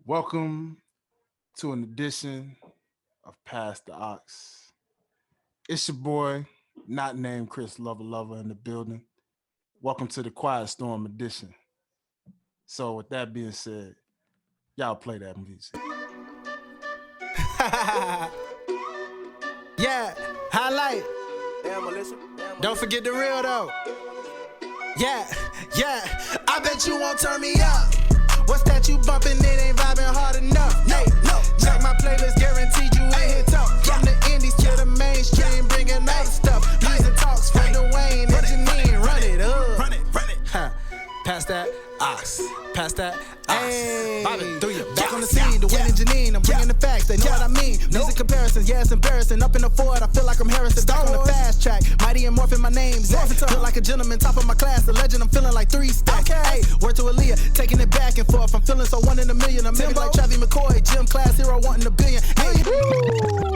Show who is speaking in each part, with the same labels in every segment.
Speaker 1: Welcome to an edition of Past the Ox. It's your boy, not named Chris Lover Lover in the building. Welcome to the Quiet Storm edition. So, with that being said, y'all play that music.
Speaker 2: Yeah, highlight. Don't forget the real though. Yeah, I bet you won't turn me up. What's that you bumping? It ain't vibing hard enough. Hey, no. Check my playlist, guaranteed you ain't hit top. From the indies to the mainstream, bringing other stuff. Music talks from Dwayne and Janean. Run it up. Run it. Huh. Pass that ox. Pass that ox. Hey. Bobby, do you? Back on the scene, Dwayne and Janean. I'm bringing the facts, they know what I mean. Music comparisons, yeah, it's embarrassing. Up in the Ford, I feel like I'm Harrison. Back on the fast track. Mighty and morphing my name. Feel like a gentleman, top of my class. The legend, I'm feeling like 3 stacks. Hey, word to Aaliyah, taking it back and forth. I'm feeling so 1 in a million. I'm maybe like Travis McCoy, gym class hero, wanting a billion. Hey.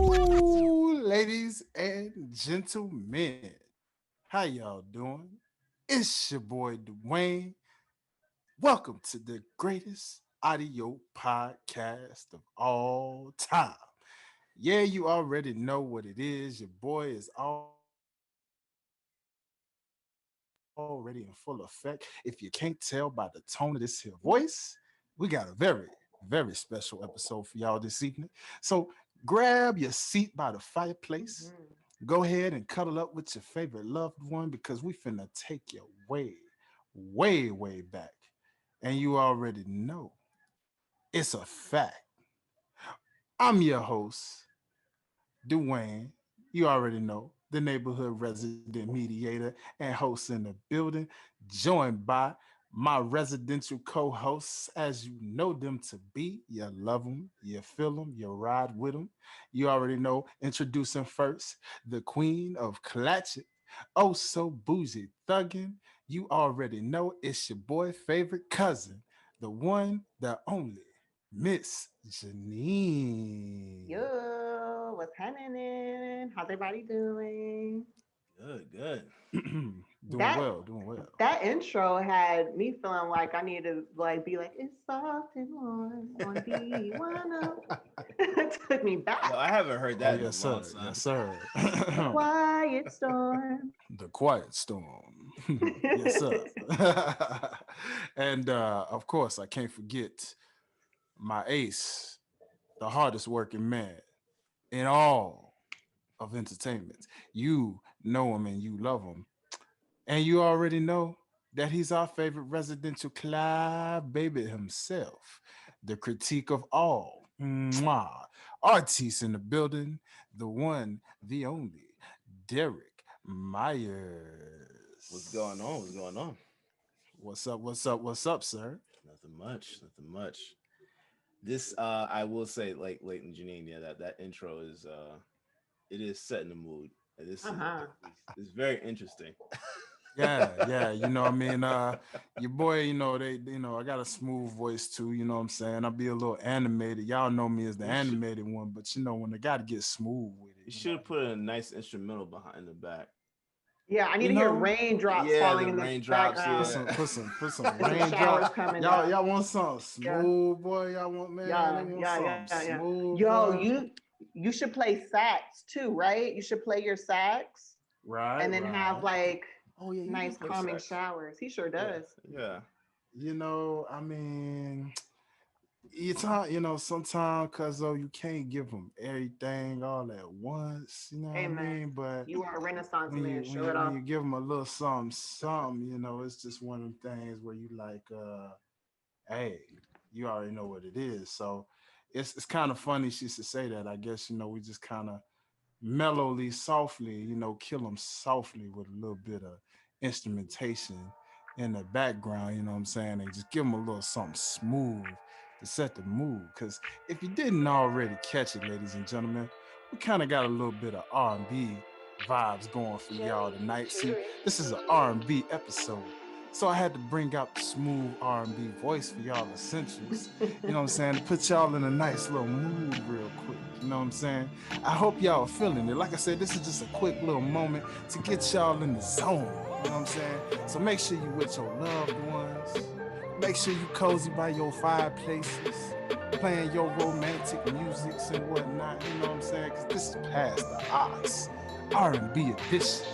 Speaker 1: Ooh, ladies and gentlemen, how y'all doing? It's your boy Dwayne. Welcome to the greatest audio podcast of all time. Yeah, you already know what it is. Your boy is already in full effect. If you can't tell by the tone of this here voice, we got a very, very special episode for y'all this evening. So grab your seat by the fireplace. Go ahead and cuddle up with your favorite loved one because we finna take you way, way, way back. And you already know it's a fact. I'm your host, Dwayne. You already know the neighborhood resident mediator and host in the building, joined by my residential co-hosts, as you know them to be. You love them, you feel them, you ride with them. You already know, introducing first, the queen of Clatchet, oh so bougie thuggin'. You already know it's your boy favorite cousin, the one, the only, Miss Janine.
Speaker 3: Yo, what's happening? How's everybody doing?
Speaker 2: Good.
Speaker 1: doing
Speaker 3: That
Speaker 1: well.
Speaker 3: that intro had me feeling like I need to be like it's soft and warm on B10. It took me back.
Speaker 2: Yo, I haven't heard
Speaker 1: Oh,
Speaker 2: that in a
Speaker 1: yes,
Speaker 2: long
Speaker 1: sir.
Speaker 2: time.
Speaker 1: Yes, sir.
Speaker 3: Quiet storm.
Speaker 1: The quiet storm. Yes, sir. And of course, I can't forget my ace, the hardest working man in all of entertainment. You know him and you love him. And you already know that he's our favorite residential Clive baby himself, the critique of all. Mwah. Artiste in the building, the one, the only, Derrick Myers.
Speaker 2: What's going on? What's going on?
Speaker 1: What's up, sir?
Speaker 2: Nothing much. This I will say, like Leighton Janine, yeah, that intro is it is setting the mood. This is very interesting.
Speaker 1: Yeah, you know what I mean? Your boy, I got a smooth voice too, you know what I'm saying? I'll be a little animated. Y'all know me as the animated one, but when they gotta get smooth with it.
Speaker 2: You should have put a nice instrumental behind the back.
Speaker 3: Yeah, I need to hear raindrops falling in the background.
Speaker 1: Yeah. Put some
Speaker 3: Showers
Speaker 1: raindrops.
Speaker 3: coming
Speaker 1: Y'all
Speaker 3: down.
Speaker 1: want something smooth, boy? Y'all want something smooth.
Speaker 3: Yo,
Speaker 1: boy?
Speaker 3: you should play sax too, right? You should play your sax,
Speaker 1: Right,
Speaker 3: and then have like
Speaker 2: Oh yeah,
Speaker 3: nice calming showers. He sure does.
Speaker 2: Yeah.
Speaker 1: I mean, sometimes because you can't give them everything all at once, you know what I mean? But
Speaker 3: You are a Renaissance man. Show it
Speaker 1: when
Speaker 3: off.
Speaker 1: you give them a little something, it's just one of them things where you like, hey, you already know what it is. So it's kind of funny she should say that. I guess, we just kind of mellowly, softly, kill them softly with a little bit of instrumentation in the background, you know what I'm saying? And just give them a little something smooth to set the mood. Because if you didn't already catch it, ladies and gentlemen, we kind of got a little bit of R&B vibes going for y'all tonight. See, this is an R&B episode. So I had to bring out the smooth R&B voice for y'all essentials. You know what I'm saying? To put y'all in a nice little mood real quick. You know what I'm saying? I hope y'all are feeling it. Like I said, this is just a quick little moment to get y'all in the zone. You know what I'm saying? So make sure you with your loved ones. Make sure you cozy by your fireplaces. playing your romantic musics and whatnot, you know what I'm saying? Because this is past the odds, R&B edition.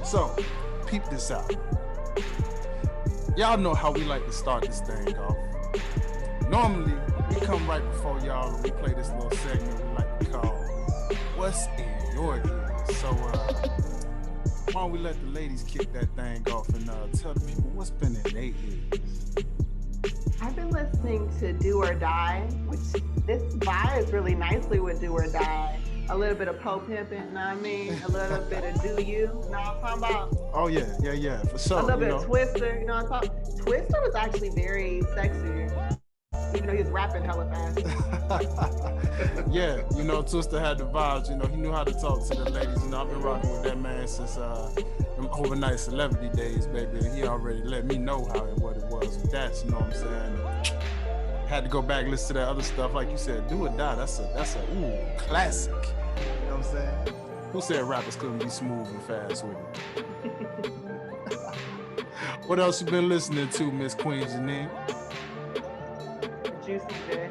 Speaker 1: So, peep this out. Y'all know how we like to start this thing off. Normally, we come right before y'all and we play this little segment we like to call What's in Your Ears? So, why don't we let the ladies kick that thing off and tell the people what's been in their ears?
Speaker 3: I've been listening to Do or Die, which this vibes really nicely with Do or Die. A little bit of Poe Pimpin', you know what I mean? A little bit of Do You, know what I'm talking about?
Speaker 1: Oh yeah, for sure.
Speaker 3: A little bit of Twister, you know what I'm talking about? Twister was actually very sexy, even though he was rapping hella fast.
Speaker 1: Yeah, you know, Twister had the vibes, you know, he knew how to talk to the ladies. You know, I've been rocking with that man since them overnight celebrity days, baby. And he already let me know how and what it was with that, you know what I'm saying? And had to go back and listen to that other stuff. Like you said, Do or Die, that's a classic. You know what I'm saying? Who said rappers couldn't be smooth and fast with it? What else you been listening to, Miss Queen Janean?
Speaker 3: Juicy J.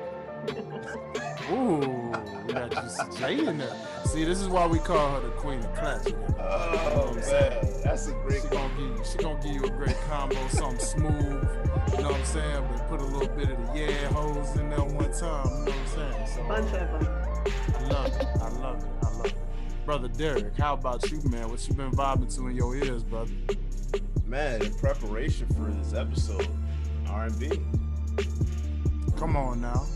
Speaker 1: Ooh, we got Juicy J in there. See, this is why we call her the Queen of Classic.
Speaker 4: Oh, man, that's a great.
Speaker 1: She gonna give you a great combo, something smooth. You know what I'm saying? But put a little bit of the yeah hoes in there one time. You know what I'm saying? So,
Speaker 3: Bunch of them.
Speaker 1: I love it. Brother Derrick, how about you, man? What you been vibing to in your ears, brother?
Speaker 4: Man, in preparation for this episode, R&B.
Speaker 1: Come on now.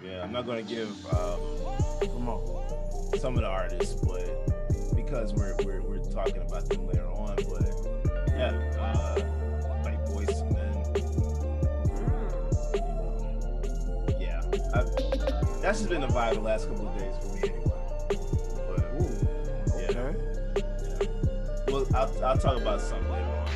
Speaker 4: Yeah. I'm not gonna give
Speaker 1: Come on.
Speaker 4: some of the artists, but because we're talking about them later on. But yeah, like Boys and Men. Yeah, that's just been the vibe the last couple of days for me anyway. But
Speaker 1: Okay.
Speaker 4: well, I'll talk about some later on.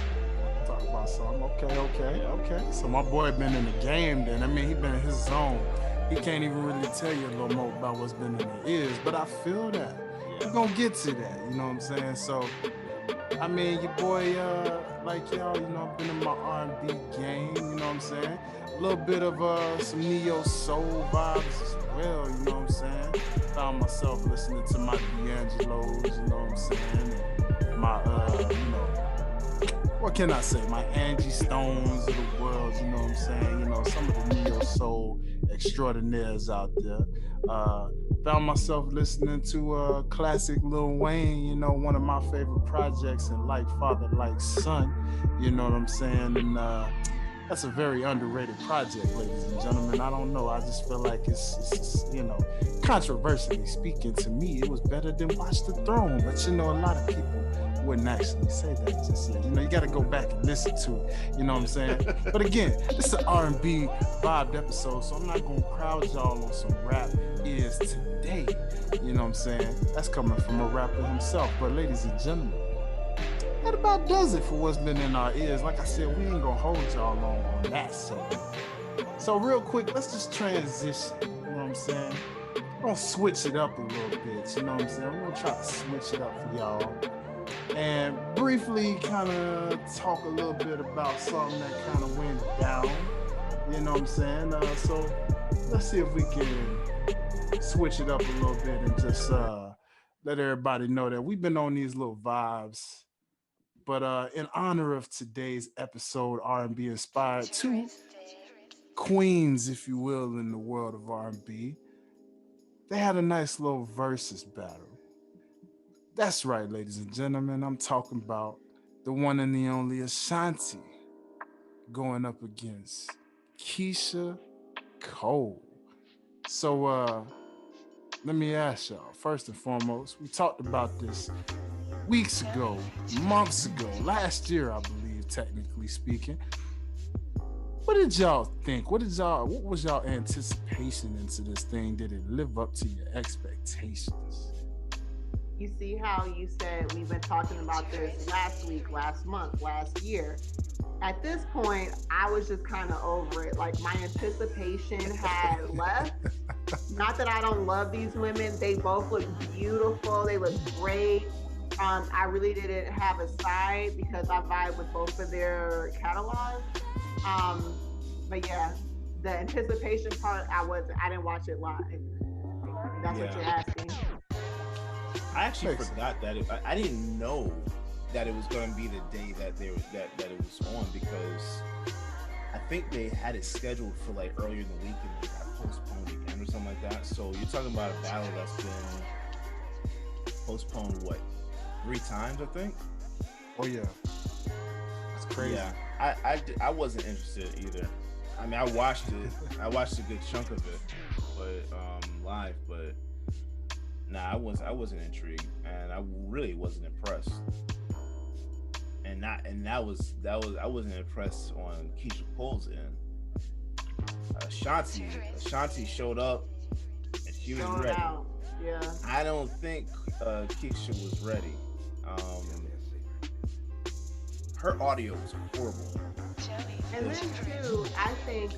Speaker 1: Talk about something. Okay. So my boy been in the game then. I mean, he been in his zone. He can't even really tell you a little more about what's been in the ears, but I feel that. We're gonna get to that, you know what I'm saying? So, I mean, your boy, like y'all, you know, I've been in my R&B game, you know what I'm saying? A little bit of some neo soul vibes as well, you know what I'm saying? Found myself listening to my D'Angelo's, you know what I'm saying? And my, you know, what can I say? My Angie Stones of the world, you know what I'm saying? You know, some of the neo soul extraordinaires out there. Found myself listening to classic Lil Wayne, you know, one of my favorite projects, and Like Father, Like Son, you know what I'm saying? And that's a very underrated project, ladies and gentlemen. I don't know. I just feel like it's you know, controversially speaking, to me, it was better than Watch the Throne. But you know, a lot of people wouldn't actually say that just yet. You know, you got to go back and listen to it. You know what I'm saying? But again, this is an R&B vibed episode, so I'm not going to crowd y'all on some rap ears today. You know what I'm saying? That's coming from a rapper himself. But ladies and gentlemen, that about does it for what's been in our ears. Like I said, we ain't going to hold y'all long on that segment. So real quick, let's just transition. You know what I'm saying? We're going to switch it up a little bit. You know what I'm saying? We're going to try to switch it up for y'all. And briefly kind of talk a little bit about something that kind of went down, you know what I'm saying? So let's see if we can switch it up a little bit and just let everybody know that we've been on these little vibes. But in honor of today's episode, R&B inspired, two queens, if you will, in the world of R&B, they had a nice little versus battle. That's right, ladies and gentlemen. I'm talking about the one and the only Ashanti going up against Keisha Cole. So let me ask y'all, first and foremost, we talked about this weeks ago, months ago, last year, I believe, technically speaking. What did y'all think? What was y'all anticipation into this thing? Did it live up to your expectations?
Speaker 3: You see how you said we've been talking about this last week, last month, last year. At this point, I was just kind of over it. Like, my anticipation had left. Not that I don't love these women. They both look beautiful. They look great. I really didn't have a side because I vibe with both of their catalogs. But yeah, the anticipation part, I didn't watch it live. That's what you're asking.
Speaker 4: I actually forgot that I didn't know that it was going to be the day that that it was on, because I think they had it scheduled for like earlier in the week and it got postponed again or something like that. So you're talking about a battle that's been postponed 3 times, I think.
Speaker 1: Oh yeah, that's crazy.
Speaker 4: Yeah, I wasn't interested either. I mean, I watched it. I watched a good chunk of it, but live. But nah, I wasn't intrigued, and I really wasn't impressed. And that was I wasn't impressed on Keisha Cole's end. Ashanti showed up, and she was ready.
Speaker 3: Out. Yeah.
Speaker 4: I don't think Keisha was ready. Her audio was horrible.
Speaker 3: And then too, I think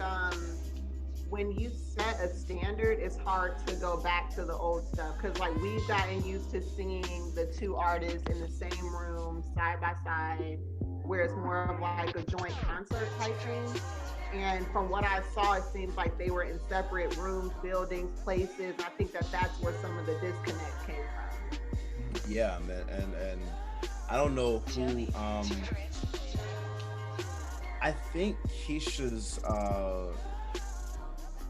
Speaker 3: when you set a standard, it's hard to go back to the old stuff, because like we've gotten used to seeing the 2 artists in the same room side by side, where it's more of like a joint concert type thing. And from what I saw, it seems like they were in separate rooms, buildings, places. I think that's where some of the disconnect came from.
Speaker 4: Yeah, man, and I don't know who. I think Keisha's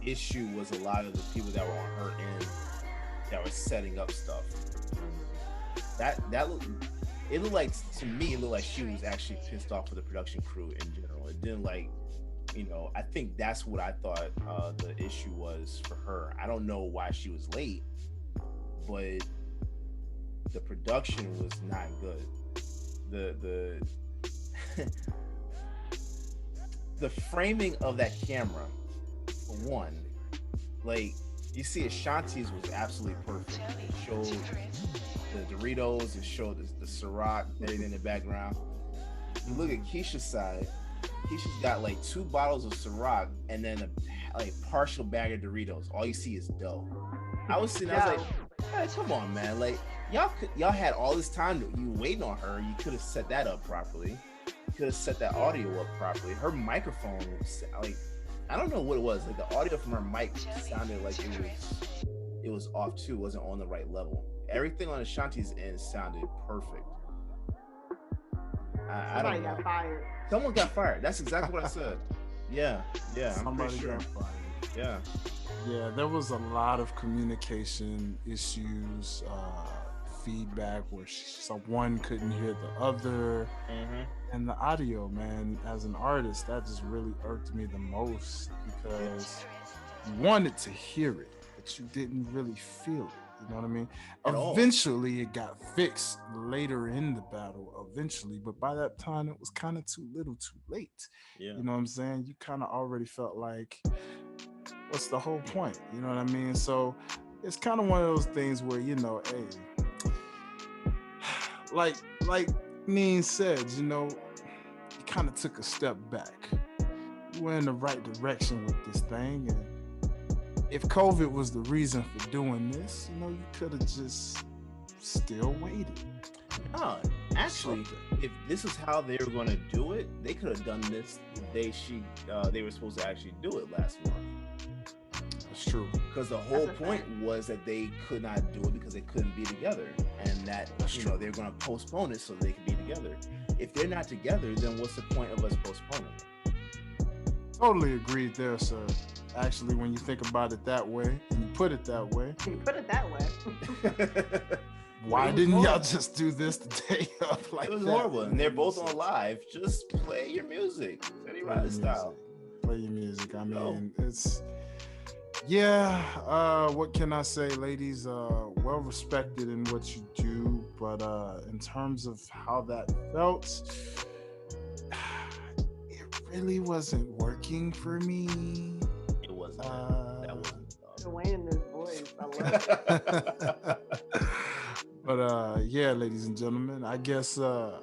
Speaker 4: issue was a lot of the people that were on her end that were setting up stuff. That looked like, to me, it looked like she was actually pissed off with the production crew in general. It didn't like, I think that's what I thought the issue was for her. I don't know why she was late, but the production was not good. The framing of that camera, for one, like you see Ashanti's was absolutely perfect. It showed the Doritos, it showed the Ciroc, everything in the background. You look at Keisha's side, Keisha's got like 2 bottles of Ciroc and then a partial bag of Doritos. All you see is dough. I was sitting, I was like, hey, come on, man. Like y'all had all this time, you waiting on her. You could have set that up properly. Could have set that audio up properly. Her microphone, like, I don't know what it was. Like the audio from her mic sounded like it was off too. Wasn't on the right level. Everything on Ashanti's end sounded perfect. I don't know.
Speaker 3: Got fired.
Speaker 4: Someone got fired. That's exactly what I said. Yeah.
Speaker 1: Somebody got fired. Yeah. There was a lot of communication issues. Feedback where someone couldn't hear the other, and the audio, man, as an artist, that just really irked me the most, because you wanted to hear it but you didn't really feel it, you know what I mean? Eventually it got fixed later in the battle, but by that time it was kind of too little too late. You know what I'm saying? You kind of already felt like, what's the whole point, you know what I mean? So it's kind of one of those things where, hey, like Neen said, you kind of took a step back. You were in the right direction with this thing, and if COVID was the reason for doing this, you could have just still waited.
Speaker 4: No, actually, if this is how they were going to do it, they could have done this the day they were supposed to actually do it last month.
Speaker 1: That's true.
Speaker 4: Because the whole point was that they could not do it because they couldn't be together, and that they're going to postpone it so they can be together. If they're not together, then what's the point of us postponing?
Speaker 1: Totally agreed there, sir. Actually, when you think about it that way, and you put it that way. Why didn't y'all just do this the day of like that?
Speaker 4: It was horrible, and they're both on live. Just play your music. Steady Rider style.
Speaker 1: Play your music. I mean, it's... what can I say, ladies? Well respected in what you do, but in terms of how that felt, it really wasn't working for me.
Speaker 4: It wasn't. That wasn't.
Speaker 3: Dwayne in his voice, I love it.
Speaker 1: But ladies and gentlemen, I guess y'all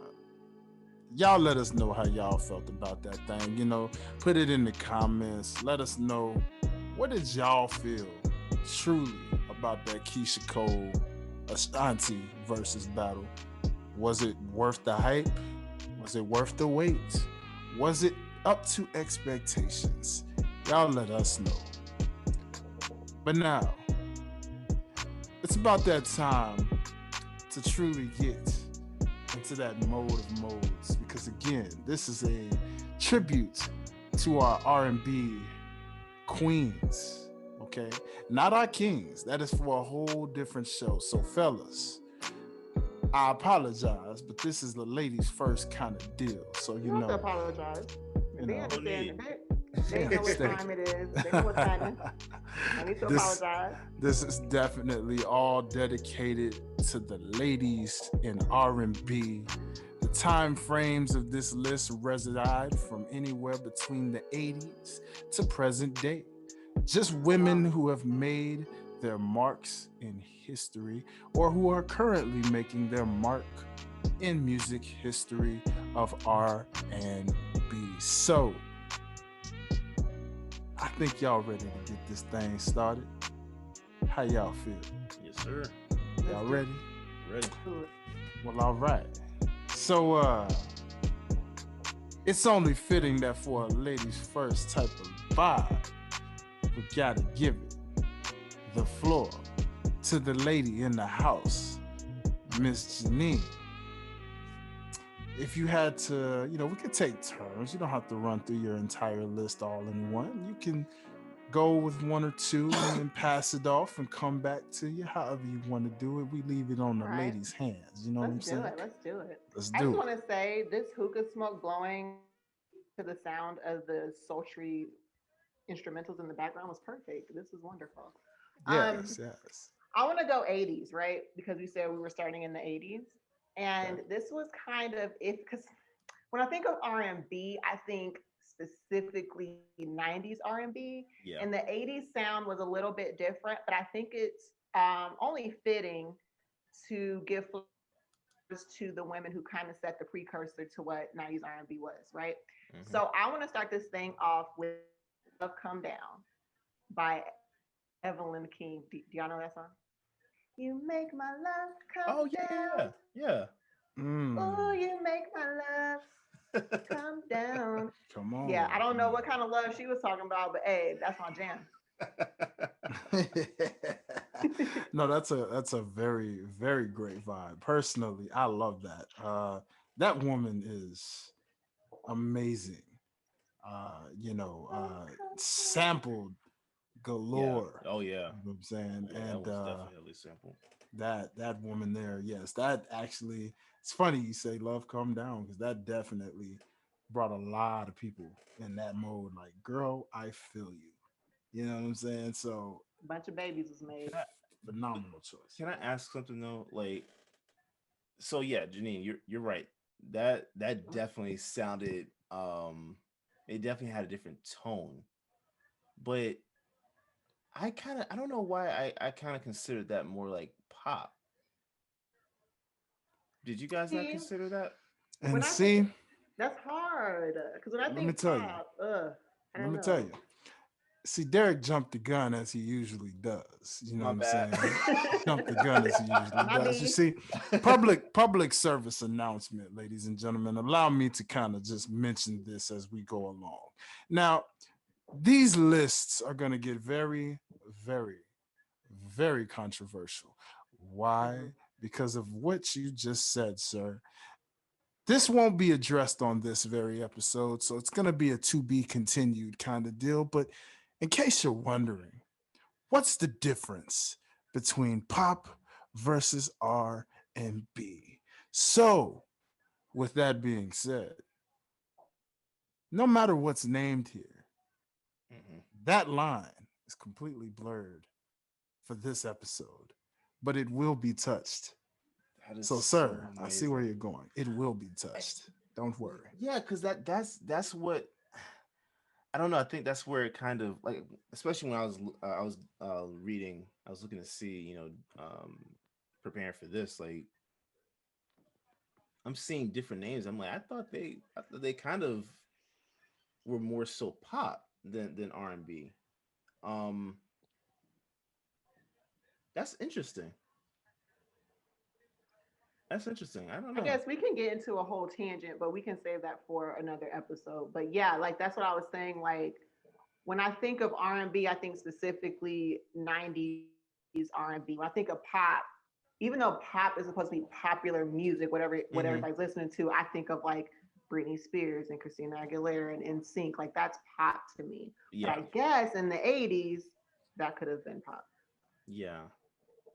Speaker 1: let us know how y'all felt about that thing. Put it in the comments. Let us know, what did y'all feel truly about that Keisha Cole Ashanti versus battle? Was it worth the hype? Was it worth the wait? Was it up to expectations? Y'all let us know. But now, it's about that time to truly get into that mode of modes because again, this is a tribute to our R&B queens, okay? Not our kings. That is for a whole different show. So fellas, I apologize, but this is the ladies first kind of deal. So
Speaker 3: You don't have to apologize. They
Speaker 1: know,
Speaker 3: understand.
Speaker 4: need.
Speaker 3: They know what time it is. They know what's happening. I need to
Speaker 1: this
Speaker 3: apologize.
Speaker 1: this is definitely all dedicated to the ladies in R&B. The time frames of this list reside from anywhere between the 80s to present day. Just women who have made their marks in history or who are currently making their mark in music history of R&B. So, I think y'all ready to get this thing started. How y'all feel?
Speaker 4: Yes, sir.
Speaker 1: Y'all ready?
Speaker 4: Ready.
Speaker 1: Well, all right. So, it's only fitting that for a ladies first type of vibe, we gotta give it the floor to the lady in the house, Miss Janean. If you had to, we could take turns. You don't have to run through your entire list all in one. You can go with one or two and then pass it off and come back to you however you want to do it. We leave it on the
Speaker 3: Right.
Speaker 1: ladies' hands. You know what I'm saying?
Speaker 3: Let's do it.
Speaker 1: Let's
Speaker 3: I just
Speaker 1: do
Speaker 3: want
Speaker 1: it.
Speaker 3: to say this hookah smoke blowing to the sound of the sultry instrumentals in the background was perfect. This is wonderful. Um,
Speaker 1: Yes, yes.
Speaker 3: I want to go 80s, right? Because we said we were starting in the 80s.
Speaker 4: Okay.
Speaker 3: And this was kind of if because when I think of R&B, I think specifically 90s R&B, and
Speaker 4: Yeah.
Speaker 3: the 80s sound was a little bit different, but I think it's only fitting to give to the women who kind of set the precursor to what 90s R&B was, right?
Speaker 4: Mm-hmm.
Speaker 3: So I want to start this thing off with Love Come Down by Evelyn King. Do y'all know that song? You make my love come
Speaker 4: Oh yeah,
Speaker 3: down.
Speaker 4: yeah,
Speaker 3: Oh,
Speaker 1: Mm,
Speaker 3: you make my love
Speaker 4: yeah.
Speaker 3: come down.
Speaker 1: come
Speaker 3: Yeah,
Speaker 1: on.
Speaker 3: I don't know what kind of love she was talking about, but hey, that's my jam.
Speaker 1: No, that's a very very great vibe. Personally, I love that. That woman is amazing. Sampled
Speaker 4: Yeah.
Speaker 1: galore.
Speaker 4: Oh yeah.
Speaker 1: You know what I'm saying?
Speaker 4: Yeah, that
Speaker 1: And
Speaker 4: was definitely simple.
Speaker 1: that woman there, yes, that actually it's funny you say love come down because that definitely brought a lot of people in that mode. Like, girl, I feel you. You know what I'm saying? So
Speaker 3: A bunch of babies was
Speaker 4: Can
Speaker 3: made.
Speaker 4: I
Speaker 1: phenomenal choice.
Speaker 4: can I ask something though? Like, so yeah, Janine, you're right. That definitely sounded it definitely had a different tone. But I don't know why I kind of considered that more like pop. Did you guys not
Speaker 3: See,
Speaker 4: consider that?
Speaker 3: when
Speaker 1: And
Speaker 3: I think
Speaker 1: see,
Speaker 3: that's hard because when I
Speaker 1: let me
Speaker 3: think
Speaker 1: tell you,
Speaker 3: pop, I
Speaker 1: let
Speaker 3: don't
Speaker 1: me tell
Speaker 3: know.
Speaker 1: you. See, Derrick jumped the gun as he usually does. You know what
Speaker 4: My
Speaker 1: I'm
Speaker 4: bad.
Speaker 1: saying? Jumped the gun as he usually
Speaker 3: My
Speaker 1: does. You
Speaker 3: B.
Speaker 1: see, public service announcement, ladies and gentlemen. Allow me to kind of just mention this as we go along. Now, these lists are going to get very, very, very controversial. Why?
Speaker 3: Mhm.
Speaker 1: Because of what you just said, sir. This won't be addressed on this very episode, so it's going to be a to be continued kind of deal. But in case you're wondering, what's the difference between pop versus R&B? So, with that being said, no matter what's named here,
Speaker 4: Mm-mm.
Speaker 1: that line is completely blurred for this episode, but it will be touched.
Speaker 4: That is
Speaker 1: So,
Speaker 4: so
Speaker 1: sir, I see where
Speaker 4: amazing.
Speaker 1: you're going. It will be
Speaker 4: I-
Speaker 1: touched. Don't worry.
Speaker 4: Yeah, because that's what I don't know. I think that's where it kind of like, especially when I was reading, I was looking to see, preparing for this. Like, I'm seeing different names. I'm like, I thought they kind of were more so pop than R&B. Um, that's interesting. That's interesting. I don't
Speaker 3: I
Speaker 4: know.
Speaker 3: guess we can get into a whole tangent, but we can save that for another episode. But yeah, like that's what I was saying. Like when I think of R&B, I think specifically 90s R&B. When I think of pop, even though pop is supposed to be popular music, what everybody's
Speaker 4: Mm-hmm.
Speaker 3: listening to, I think of like Britney Spears and Christina Aguilera and NSYNC. Like that's pop to me. But
Speaker 4: Yeah,
Speaker 3: I guess in the 80s, that could have been pop.
Speaker 4: yeah,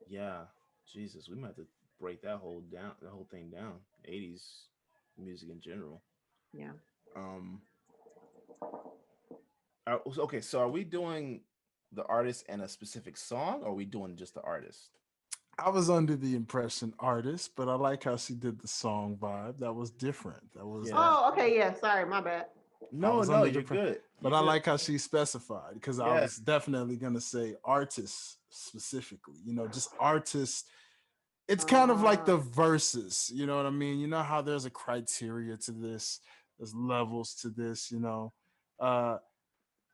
Speaker 4: yeah. Jesus, we might have to break the whole thing down. 80s music in general.
Speaker 3: Yeah.
Speaker 4: Um, okay, so are we doing the artist and a specific song, or are we doing just the artist?
Speaker 1: I was under the impression artist, but I like how she did the song vibe. That was different. That was
Speaker 4: Yeah.
Speaker 3: Oh, okay. Yeah. Sorry. My bad.
Speaker 1: I
Speaker 4: No,
Speaker 1: was
Speaker 4: no,
Speaker 1: under the
Speaker 4: you're good.
Speaker 1: but
Speaker 4: You're
Speaker 1: I
Speaker 4: good.
Speaker 1: like how she specified because I
Speaker 4: Yeah.
Speaker 1: was definitely gonna say artists specifically. Just artists. It's kind of like the
Speaker 3: Uh,
Speaker 1: verses. You know what I mean? You know how there's a criteria to this. There's levels to this. Uh,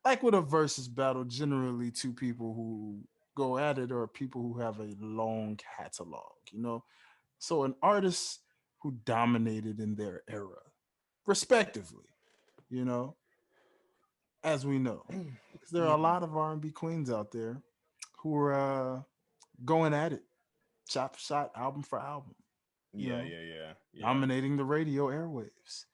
Speaker 1: like with a versus battle, generally two people who go at it are people who have a long catalog. So an artist who dominated in their era, respectively. You know, as we know, because there are
Speaker 4: Yeah.
Speaker 1: a lot of R&B queens out there who are going at it, shot for shot, album for album. You
Speaker 4: Yeah,
Speaker 1: know,
Speaker 4: yeah, yeah, yeah.
Speaker 1: dominating the radio airwaves.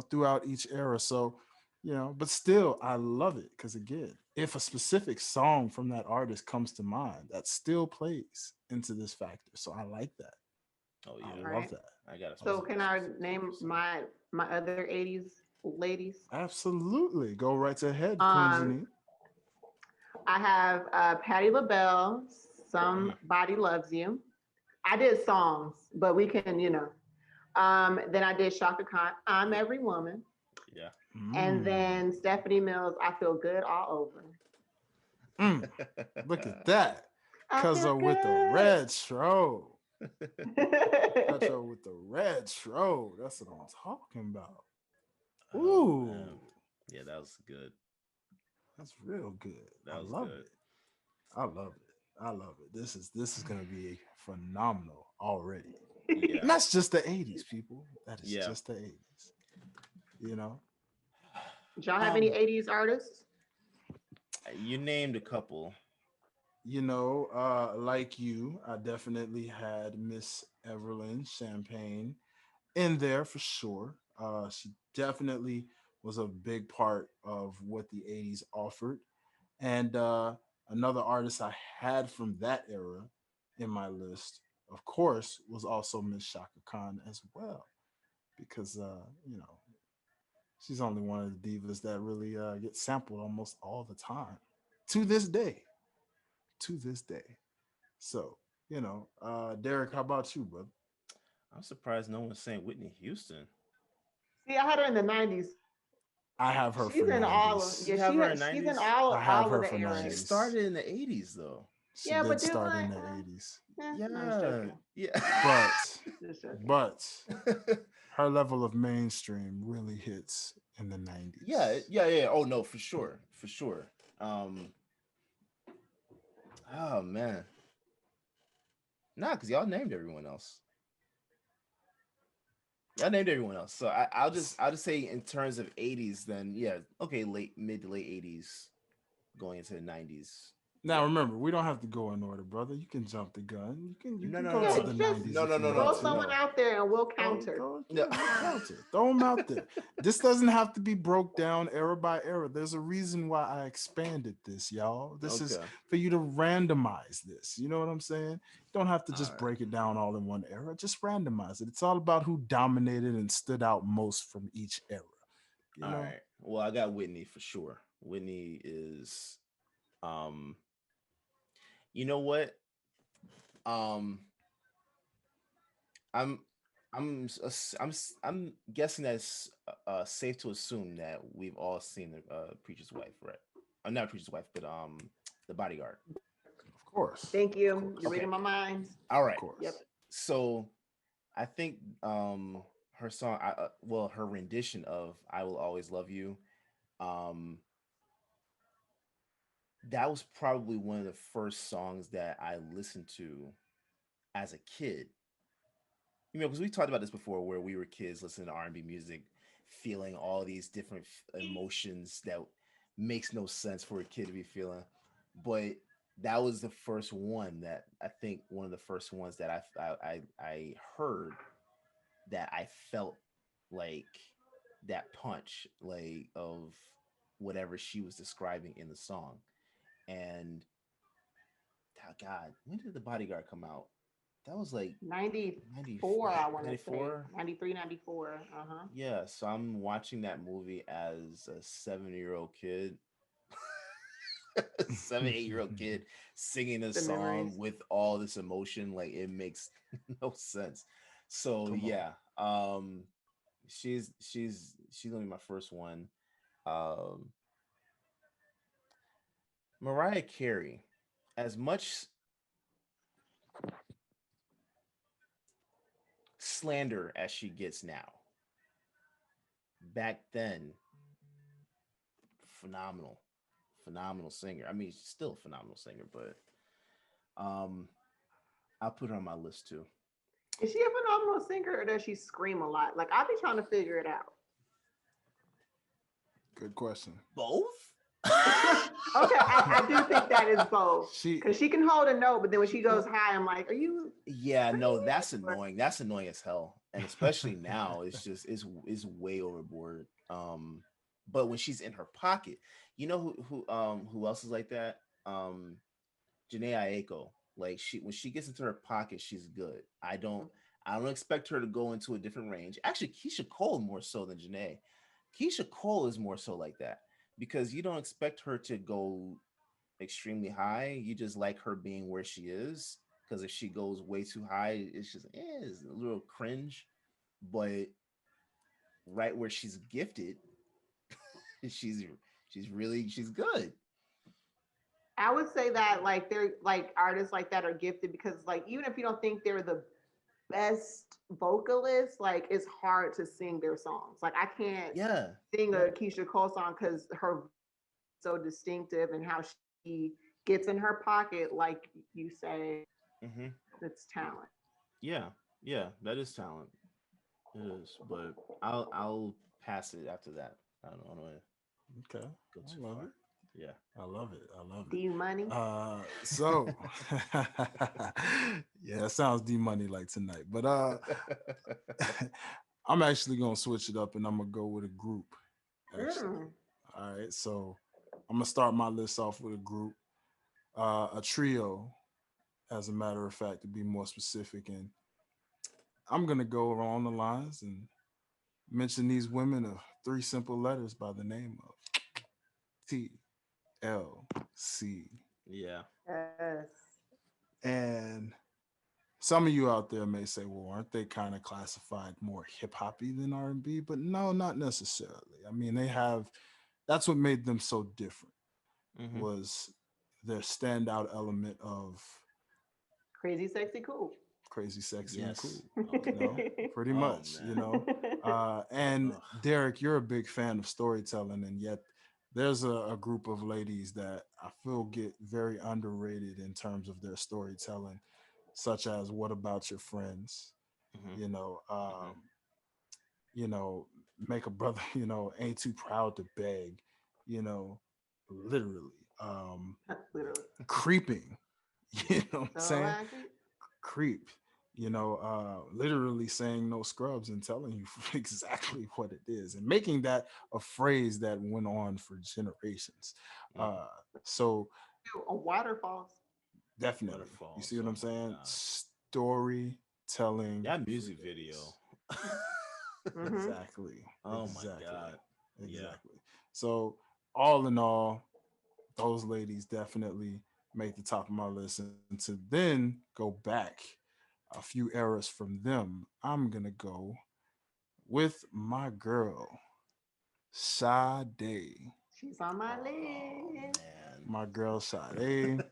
Speaker 1: Throughout each era. So, but still, I love it because again, if a specific song from that artist comes to mind, that still plays into this factor. So I like that.
Speaker 4: Oh
Speaker 1: I
Speaker 4: yeah.
Speaker 3: all
Speaker 1: love
Speaker 3: right.
Speaker 1: that.
Speaker 4: I got a
Speaker 1: I love
Speaker 3: So
Speaker 1: that.
Speaker 3: can I name my other 80s ladies?
Speaker 1: Absolutely. Go right ahead, Queen
Speaker 3: Um,
Speaker 1: Janine.
Speaker 3: I have Patti LaBelle.
Speaker 4: Mhm.
Speaker 3: Somebody Loves You. I did songs, but we can, then I did Shaka Khan. I'm Every Woman.
Speaker 4: Yeah.
Speaker 3: And
Speaker 1: Mm.
Speaker 3: then Stephanie Mills. I Feel Good All Over.
Speaker 1: Mm. Look at that.
Speaker 3: I feel
Speaker 1: Cuzzo with the
Speaker 3: good.
Speaker 1: retro. Cuzzo with the retro. That's what I'm talking about.
Speaker 4: Oh
Speaker 1: Ooh.
Speaker 4: man. Yeah, that was good.
Speaker 1: That's real good. I
Speaker 4: That was
Speaker 1: love
Speaker 4: good.
Speaker 1: it. I love it. I love it. This is gonna be phenomenal already. And
Speaker 4: Yeah.
Speaker 1: that's just the 80s, people. That is
Speaker 4: Yeah.
Speaker 1: just the 80s. You know?
Speaker 3: Did y'all have any
Speaker 1: Um,
Speaker 3: 80s artists?
Speaker 4: You named a couple.
Speaker 1: like you, I definitely had Miss Everlyn Champagne in there for sure. She definitely was a big part of what the 80s offered. And another artist I had from that era in my list, of course, was also Miss Shaka Khan as well, because she's only one of the divas that really gets sampled almost all the time to this day. To this day. So, Derek, how about you, brother?
Speaker 4: I'm surprised no one's saying Whitney Houston.
Speaker 3: See, I had her in the 90s.
Speaker 1: I have her
Speaker 3: She's
Speaker 1: for
Speaker 3: in all of,
Speaker 1: 90s.
Speaker 3: yeah,
Speaker 4: You have her in
Speaker 3: she's in
Speaker 4: 90s?
Speaker 1: I have
Speaker 3: all of
Speaker 1: her
Speaker 3: the
Speaker 1: for
Speaker 4: She
Speaker 3: eras.
Speaker 1: 90s.
Speaker 4: started in the 80s though.
Speaker 1: She
Speaker 3: Yeah,
Speaker 1: did
Speaker 3: but
Speaker 1: start in the 80s.
Speaker 3: I'm just
Speaker 4: Yeah.
Speaker 3: joking.
Speaker 4: Yeah.
Speaker 1: But
Speaker 3: Just joking.
Speaker 1: but her level of mainstream really hits in the
Speaker 4: Yeah,
Speaker 1: 90s.
Speaker 4: yeah, yeah. Oh no, for sure. For sure. Um oh man. Nah, because y'all named everyone else. Y'all named everyone else. So I'll just say in terms of 80s, then yeah, okay, late mid to late 80s going into the 90s.
Speaker 1: Now
Speaker 4: Yeah.
Speaker 1: remember, we don't have to go in order, brother. You can jump the gun. You
Speaker 4: No,
Speaker 1: can
Speaker 4: no,
Speaker 1: go
Speaker 4: no,
Speaker 3: Yeah,
Speaker 1: to
Speaker 4: no.
Speaker 1: the
Speaker 3: just
Speaker 1: 90s
Speaker 4: No,
Speaker 1: if
Speaker 4: no,
Speaker 1: you
Speaker 4: no,
Speaker 1: want
Speaker 3: throw
Speaker 4: no,
Speaker 1: to.
Speaker 3: someone
Speaker 4: no.
Speaker 3: out there and we'll
Speaker 1: Go,
Speaker 3: counter.
Speaker 1: go,
Speaker 4: No.
Speaker 1: count it. Throw them out there. This doesn't have to be broke down era by era. There's a reason why I expanded this, y'all. This is
Speaker 4: Okay.
Speaker 1: for you to randomize this. You know what I'm saying? You don't have to
Speaker 4: All
Speaker 1: just
Speaker 4: right.
Speaker 1: break it down all in one era. Just randomize it. It's all about who dominated and stood out most from each era. You
Speaker 4: All
Speaker 1: know?
Speaker 4: right. Well, I got Whitney for sure. Whitney is um you know what? Um I'm I'm guessing that it's safe to assume that we've all seen the Preacher's Wife, right? Not Preacher's Wife, but the Bodyguard.
Speaker 1: Of course.
Speaker 3: Thank
Speaker 1: Of
Speaker 3: you. You're
Speaker 1: course.
Speaker 4: Okay.
Speaker 3: reading my mind.
Speaker 4: All
Speaker 1: Of
Speaker 4: right.
Speaker 3: Yep.
Speaker 1: course.
Speaker 4: So I think her song, well, her rendition of "I Will Always Love You," um, that was probably one of the first songs that I listened to as a kid. Because we talked about this before, where we were kids listening to R&B music, feeling all these different emotions that makes no sense for a kid to be feeling. But that was the first one that I think one of the first ones that I heard that I felt like that punch like of whatever she was describing in the song. And oh God, when did the bodyguard come out? That was like 90,
Speaker 3: 94, I want to say.
Speaker 4: 94.
Speaker 3: 93, 94. Uh-huh.
Speaker 4: Yeah, so I'm watching that movie as a 7-year-old kid, 7, 8-year-old kid singing a
Speaker 3: The
Speaker 4: song
Speaker 3: memories.
Speaker 4: with all this emotion. Like it makes no sense. So
Speaker 1: Come on.
Speaker 4: yeah, she's gonna be my first one. Um, Mariah Carey, as much slander as she gets now, back then, phenomenal, phenomenal singer. I mean, she's still a phenomenal singer, but um, I'll put her on my list too.
Speaker 3: Is she a phenomenal singer or does she scream a lot? Like, I'll be trying to figure it out.
Speaker 1: Good question.
Speaker 4: Both?
Speaker 3: Okay, I do think that is both.
Speaker 1: She
Speaker 3: Because she can hold a note, but then when she goes high, I'm like, are you
Speaker 4: Yeah, no,
Speaker 3: screaming?
Speaker 4: that's annoying. That's annoying as hell. And especially now, it's just it's way overboard. But when she's in her pocket, you know who else is like that? Janae Aiko. Like she when she gets into her pocket, she's good. I don't expect her to go into a different range. Actually, Keisha Cole more so than Janae. Keisha Cole is more so like that because you don't expect her to go extremely high. You just like her being where she is because if she goes way too high, it's just it's a little cringe. But right where she's gifted, she's she's good.
Speaker 3: I would say that like they're like artists like that are gifted because like even if you don't think they're the best vocalists, like it's hard to sing their songs. Like I can't
Speaker 4: Yeah,
Speaker 3: sing
Speaker 4: yeah.
Speaker 3: a Keisha Cole song because her so distinctive and how she gets in her pocket, like you say,
Speaker 4: Hmm.
Speaker 3: it's talent.
Speaker 4: Yeah, yeah. That is talent. It is, but I'll pass it after that. I don't want to
Speaker 1: okay.
Speaker 4: go too
Speaker 1: I love
Speaker 4: far.
Speaker 1: it.
Speaker 4: Yeah.
Speaker 1: I love it. I love it.
Speaker 3: D Money.
Speaker 1: So yeah, it sounds D money like tonight. But I'm actually gonna switch it up and I'm gonna go with a group. Actually.
Speaker 3: Mm.
Speaker 1: All right. So I'm gonna start my list off with a group, a trio, as a matter of fact, to be more specific. And I'm gonna go along the lines and mention these women of three simple letters by the name of TLC.
Speaker 4: Yeah.
Speaker 3: Yes.
Speaker 1: And some of you out there may say, well, aren't they kind of classified more hip hoppy than R&B? But no, not necessarily. I mean, they have that's what made them so different
Speaker 4: Hmm.
Speaker 1: was their standout element of
Speaker 3: Crazy, sexy, cool.
Speaker 1: crazy, sexy, and
Speaker 4: Yes.
Speaker 1: cool.
Speaker 4: Oh
Speaker 1: You know,
Speaker 4: man.
Speaker 1: pretty
Speaker 4: Oh
Speaker 1: much. You
Speaker 4: man.
Speaker 1: know, and
Speaker 4: Ugh.
Speaker 1: Derek, you're a big fan of storytelling, and yet there's a group of ladies that I feel get very underrated in terms of their storytelling, such as "What About Your Friends?"
Speaker 4: Hmm.
Speaker 1: You know,
Speaker 4: Hmm.
Speaker 1: you know, make a brother, ain't too proud to beg, you know, literally,
Speaker 3: Literally.
Speaker 1: creeping, you know what I'm
Speaker 3: So
Speaker 1: saying?
Speaker 3: I agree.
Speaker 1: Creep, literally saying no scrubs and telling you exactly what it is and making that a phrase that went on for generations.
Speaker 4: Hmm.
Speaker 1: Uh, so
Speaker 3: On waterfalls.
Speaker 1: definitely, you see
Speaker 4: Waterfalls.
Speaker 1: what
Speaker 4: Oh
Speaker 1: I'm
Speaker 4: my
Speaker 1: saying?
Speaker 4: god.
Speaker 1: Storytelling
Speaker 4: That
Speaker 1: for
Speaker 4: music video.
Speaker 1: days.
Speaker 3: Mm-hmm.
Speaker 1: Exactly.
Speaker 4: Oh my
Speaker 1: Exactly.
Speaker 4: god. Yeah.
Speaker 1: Exactly. So, all in all, those ladies definitely make the top of my list. And to then go back a few eras from them, I'm going to go with my girl, Sade.
Speaker 3: She's on my
Speaker 4: Oh
Speaker 3: list.
Speaker 4: man.
Speaker 1: My girl, Sade.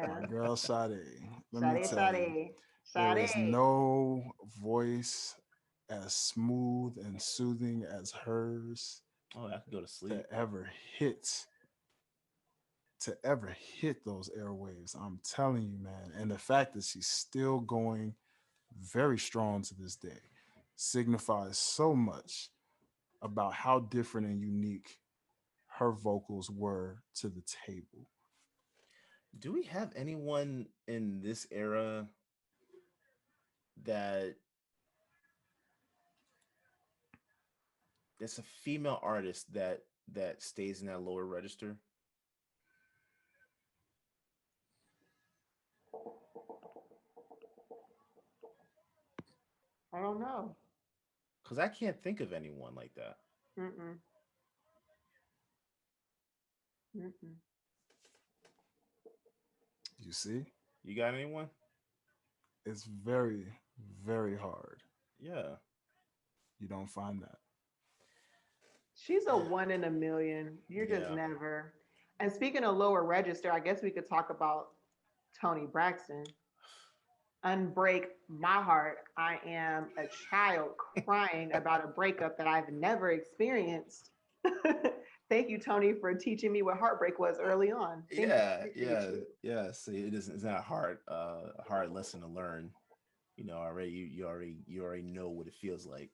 Speaker 1: My
Speaker 3: Yeah.
Speaker 1: girl, Sade. Let me
Speaker 3: Sade,
Speaker 1: tell you,
Speaker 3: Sade.
Speaker 1: there is
Speaker 3: Sade.
Speaker 1: no voice as smooth and soothing as hers
Speaker 4: Oh, I could go to
Speaker 1: to
Speaker 4: sleep.
Speaker 1: ever hit those airwaves. I'm telling you, man. And the fact that she's still going very strong to this day signifies so much about how different and unique her vocals were to the table.
Speaker 4: Do we have anyone in this era that that's a female artist that stays in that lower register?
Speaker 3: I don't know.
Speaker 4: Because I can't think of anyone like that.
Speaker 3: Mm-mm. Mm-mm.
Speaker 1: You see,
Speaker 4: You got anyone?
Speaker 1: it's very, very hard.
Speaker 4: Yeah.
Speaker 1: You don't find that.
Speaker 3: She's a one in a million. You're just
Speaker 4: Yeah.
Speaker 3: never. And speaking of lower register, I guess we could talk about Tony Braxton. Unbreak my heart. I am a child crying about a breakup that I've never experienced. Thank you, Tony, for teaching me what heartbreak was early on. Thank you.
Speaker 4: Yeah,
Speaker 3: Appreciate
Speaker 4: yeah,
Speaker 3: you.
Speaker 4: yeah. See, it isn't. It's not a hard lesson to learn. You know, already. You already know what it feels like.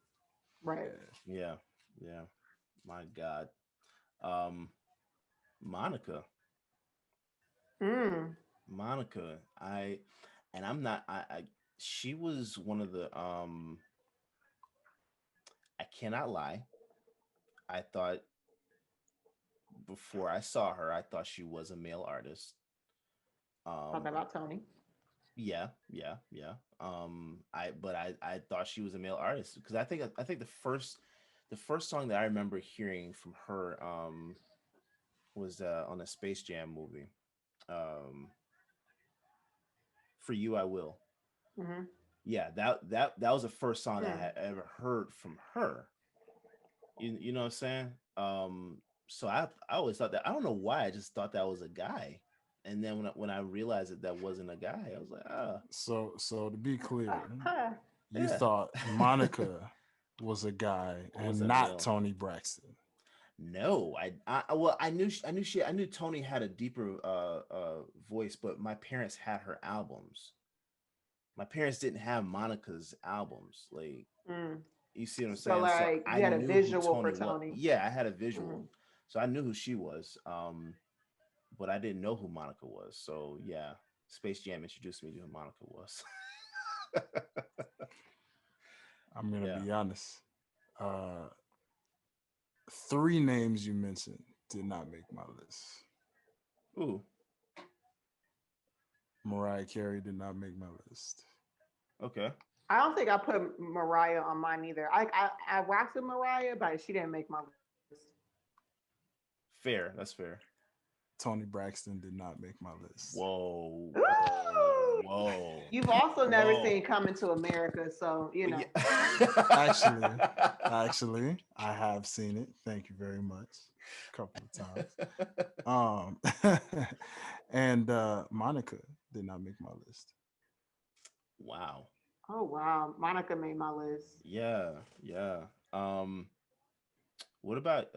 Speaker 3: Right.
Speaker 1: Yeah.
Speaker 4: Yeah, yeah. My God. Um, Monica.
Speaker 3: Mm.
Speaker 4: Monica. And I'm not. She was one of the. I cannot lie. I thought before I saw her, I thought she was a male artist.
Speaker 3: Talking
Speaker 4: Um,
Speaker 3: about Tony.
Speaker 4: yeah, yeah, yeah. I thought she was a male artist because I think the first song that I remember hearing from her was on a Space Jam movie. Um, For You I Will.
Speaker 3: Mm-hmm.
Speaker 4: Yeah, that was the first song that I
Speaker 3: Mm.
Speaker 4: had ever heard from her. You know what I'm saying? So I always thought that. I don't know why, I just thought that was a guy. And then when I realized that that wasn't a guy, I was like, ah,
Speaker 1: So to be clear, you
Speaker 4: yeah.
Speaker 1: thought Monica was a guy
Speaker 4: Was
Speaker 1: and
Speaker 4: a
Speaker 1: not
Speaker 4: male.
Speaker 1: Tony Braxton.
Speaker 4: No, well, I knew Tony had a deeper voice, but my parents had her albums. My parents didn't have Monica's albums. Like,
Speaker 3: Mm.
Speaker 4: you see what I'm
Speaker 3: So
Speaker 4: saying? So
Speaker 3: like
Speaker 4: I
Speaker 3: you had a
Speaker 4: knew who
Speaker 3: visual for
Speaker 4: Tony was.
Speaker 3: Tony.
Speaker 4: Yeah, I had a
Speaker 3: Mm.
Speaker 4: visual, so I knew who she was. But I didn't know who Monica was. So yeah, Space Jam introduced me to who Monica was.
Speaker 1: I'm gonna
Speaker 4: Yeah.
Speaker 1: be honest. Uh, three names you mentioned did not make my list.
Speaker 4: Ooh.
Speaker 1: Mariah Carey did not make my list.
Speaker 4: Okay.
Speaker 3: I don't think I put Mariah on mine either. I rocked with Mariah, but she didn't make my list.
Speaker 4: Fair. That's fair.
Speaker 1: Tony Braxton did not make my list.
Speaker 4: Whoa. Whoa.
Speaker 3: Ooh!
Speaker 4: Whoa.
Speaker 3: You've also never
Speaker 4: Whoa.
Speaker 3: seen Coming to America, so you know.
Speaker 1: Actually, actually, I have seen it. Thank you very much. A couple of times. And Monica did not make my list.
Speaker 4: Wow.
Speaker 3: Oh wow, Monica made my list.
Speaker 4: Yeah. Yeah. Um. What about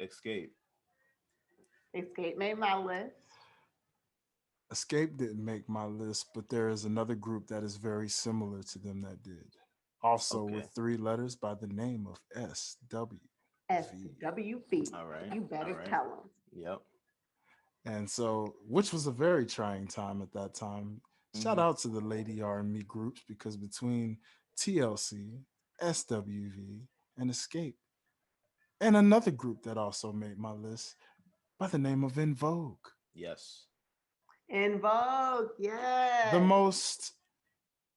Speaker 4: Escape?
Speaker 3: Escape made my list.
Speaker 1: Escape didn't make my list, but there is another group that is very similar to them that did. Also with
Speaker 4: Okay.
Speaker 1: three letters by the name of SWV.
Speaker 3: SWB.
Speaker 4: All right.
Speaker 3: You
Speaker 4: All
Speaker 3: better
Speaker 4: right.
Speaker 3: tell them.
Speaker 4: Yep.
Speaker 1: And so, which was a very trying time at that time. Shout
Speaker 4: Hmm.
Speaker 1: out to the lady R&B groups because between TLC, SWV, and Escape, and another group that also made my list by the name of In Vogue,
Speaker 4: Yes.
Speaker 3: In Vogue,
Speaker 1: the
Speaker 3: yes.
Speaker 1: most,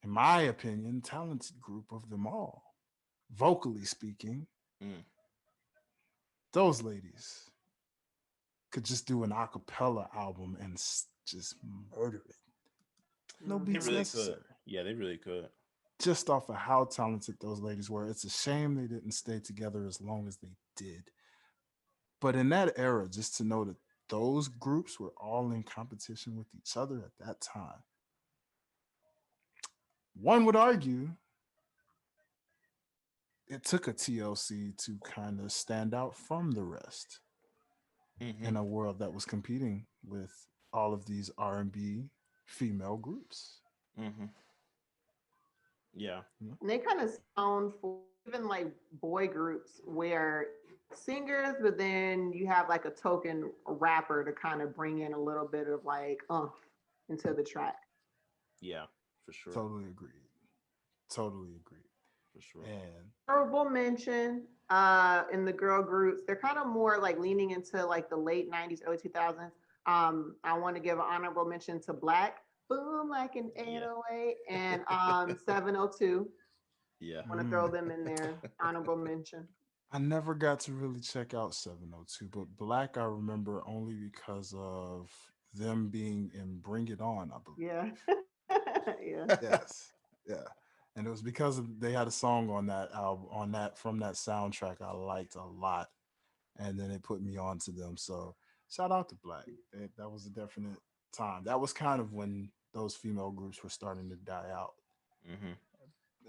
Speaker 1: in my opinion, talented group of them all. Vocally speaking,
Speaker 4: Mm.
Speaker 1: those ladies could just do an a cappella album and just murder it. No
Speaker 4: They
Speaker 1: beats
Speaker 3: Hmm.
Speaker 4: really could.
Speaker 1: necessary.
Speaker 4: Yeah, they really could.
Speaker 1: Just off of how talented those ladies were. It's a shame they didn't stay together as long as they did. But in that era, just to know that those groups were all in competition with each other at that time, one would argue it took a TLC to kind of stand out from the rest
Speaker 4: Hmm.
Speaker 1: in a world that was competing with all of these R&B female groups.
Speaker 4: Hmm. Yeah.
Speaker 1: You know?
Speaker 3: And they kind of sound for even like boy groups where it's singers, but then you have like a token rapper to kind of bring in a little bit of like into the track.
Speaker 4: Yeah, for sure,
Speaker 1: Totally agreed. Totally agreed.
Speaker 4: for sure.
Speaker 1: And
Speaker 3: Honorable mention in the girl groups, they're kind of more like leaning into like the late 90s, early 2000s. I want to give an honorable mention to Black, Boom Like an
Speaker 4: Yeah,
Speaker 3: 808, and 702.
Speaker 4: yeah.
Speaker 3: Want to throw them in there. Honorable mention.
Speaker 1: I never got to really check out 702, but Black I remember only because of them being in Bring It On, I believe.
Speaker 3: Yeah. Yeah.
Speaker 1: Yes. Yeah. And it was because they had a song on that album, on that from that soundtrack I liked a lot. And then it put me on to them. So shout out to Black. That was a definite time. That was kind of when those female groups were starting to die out.
Speaker 4: Hmm.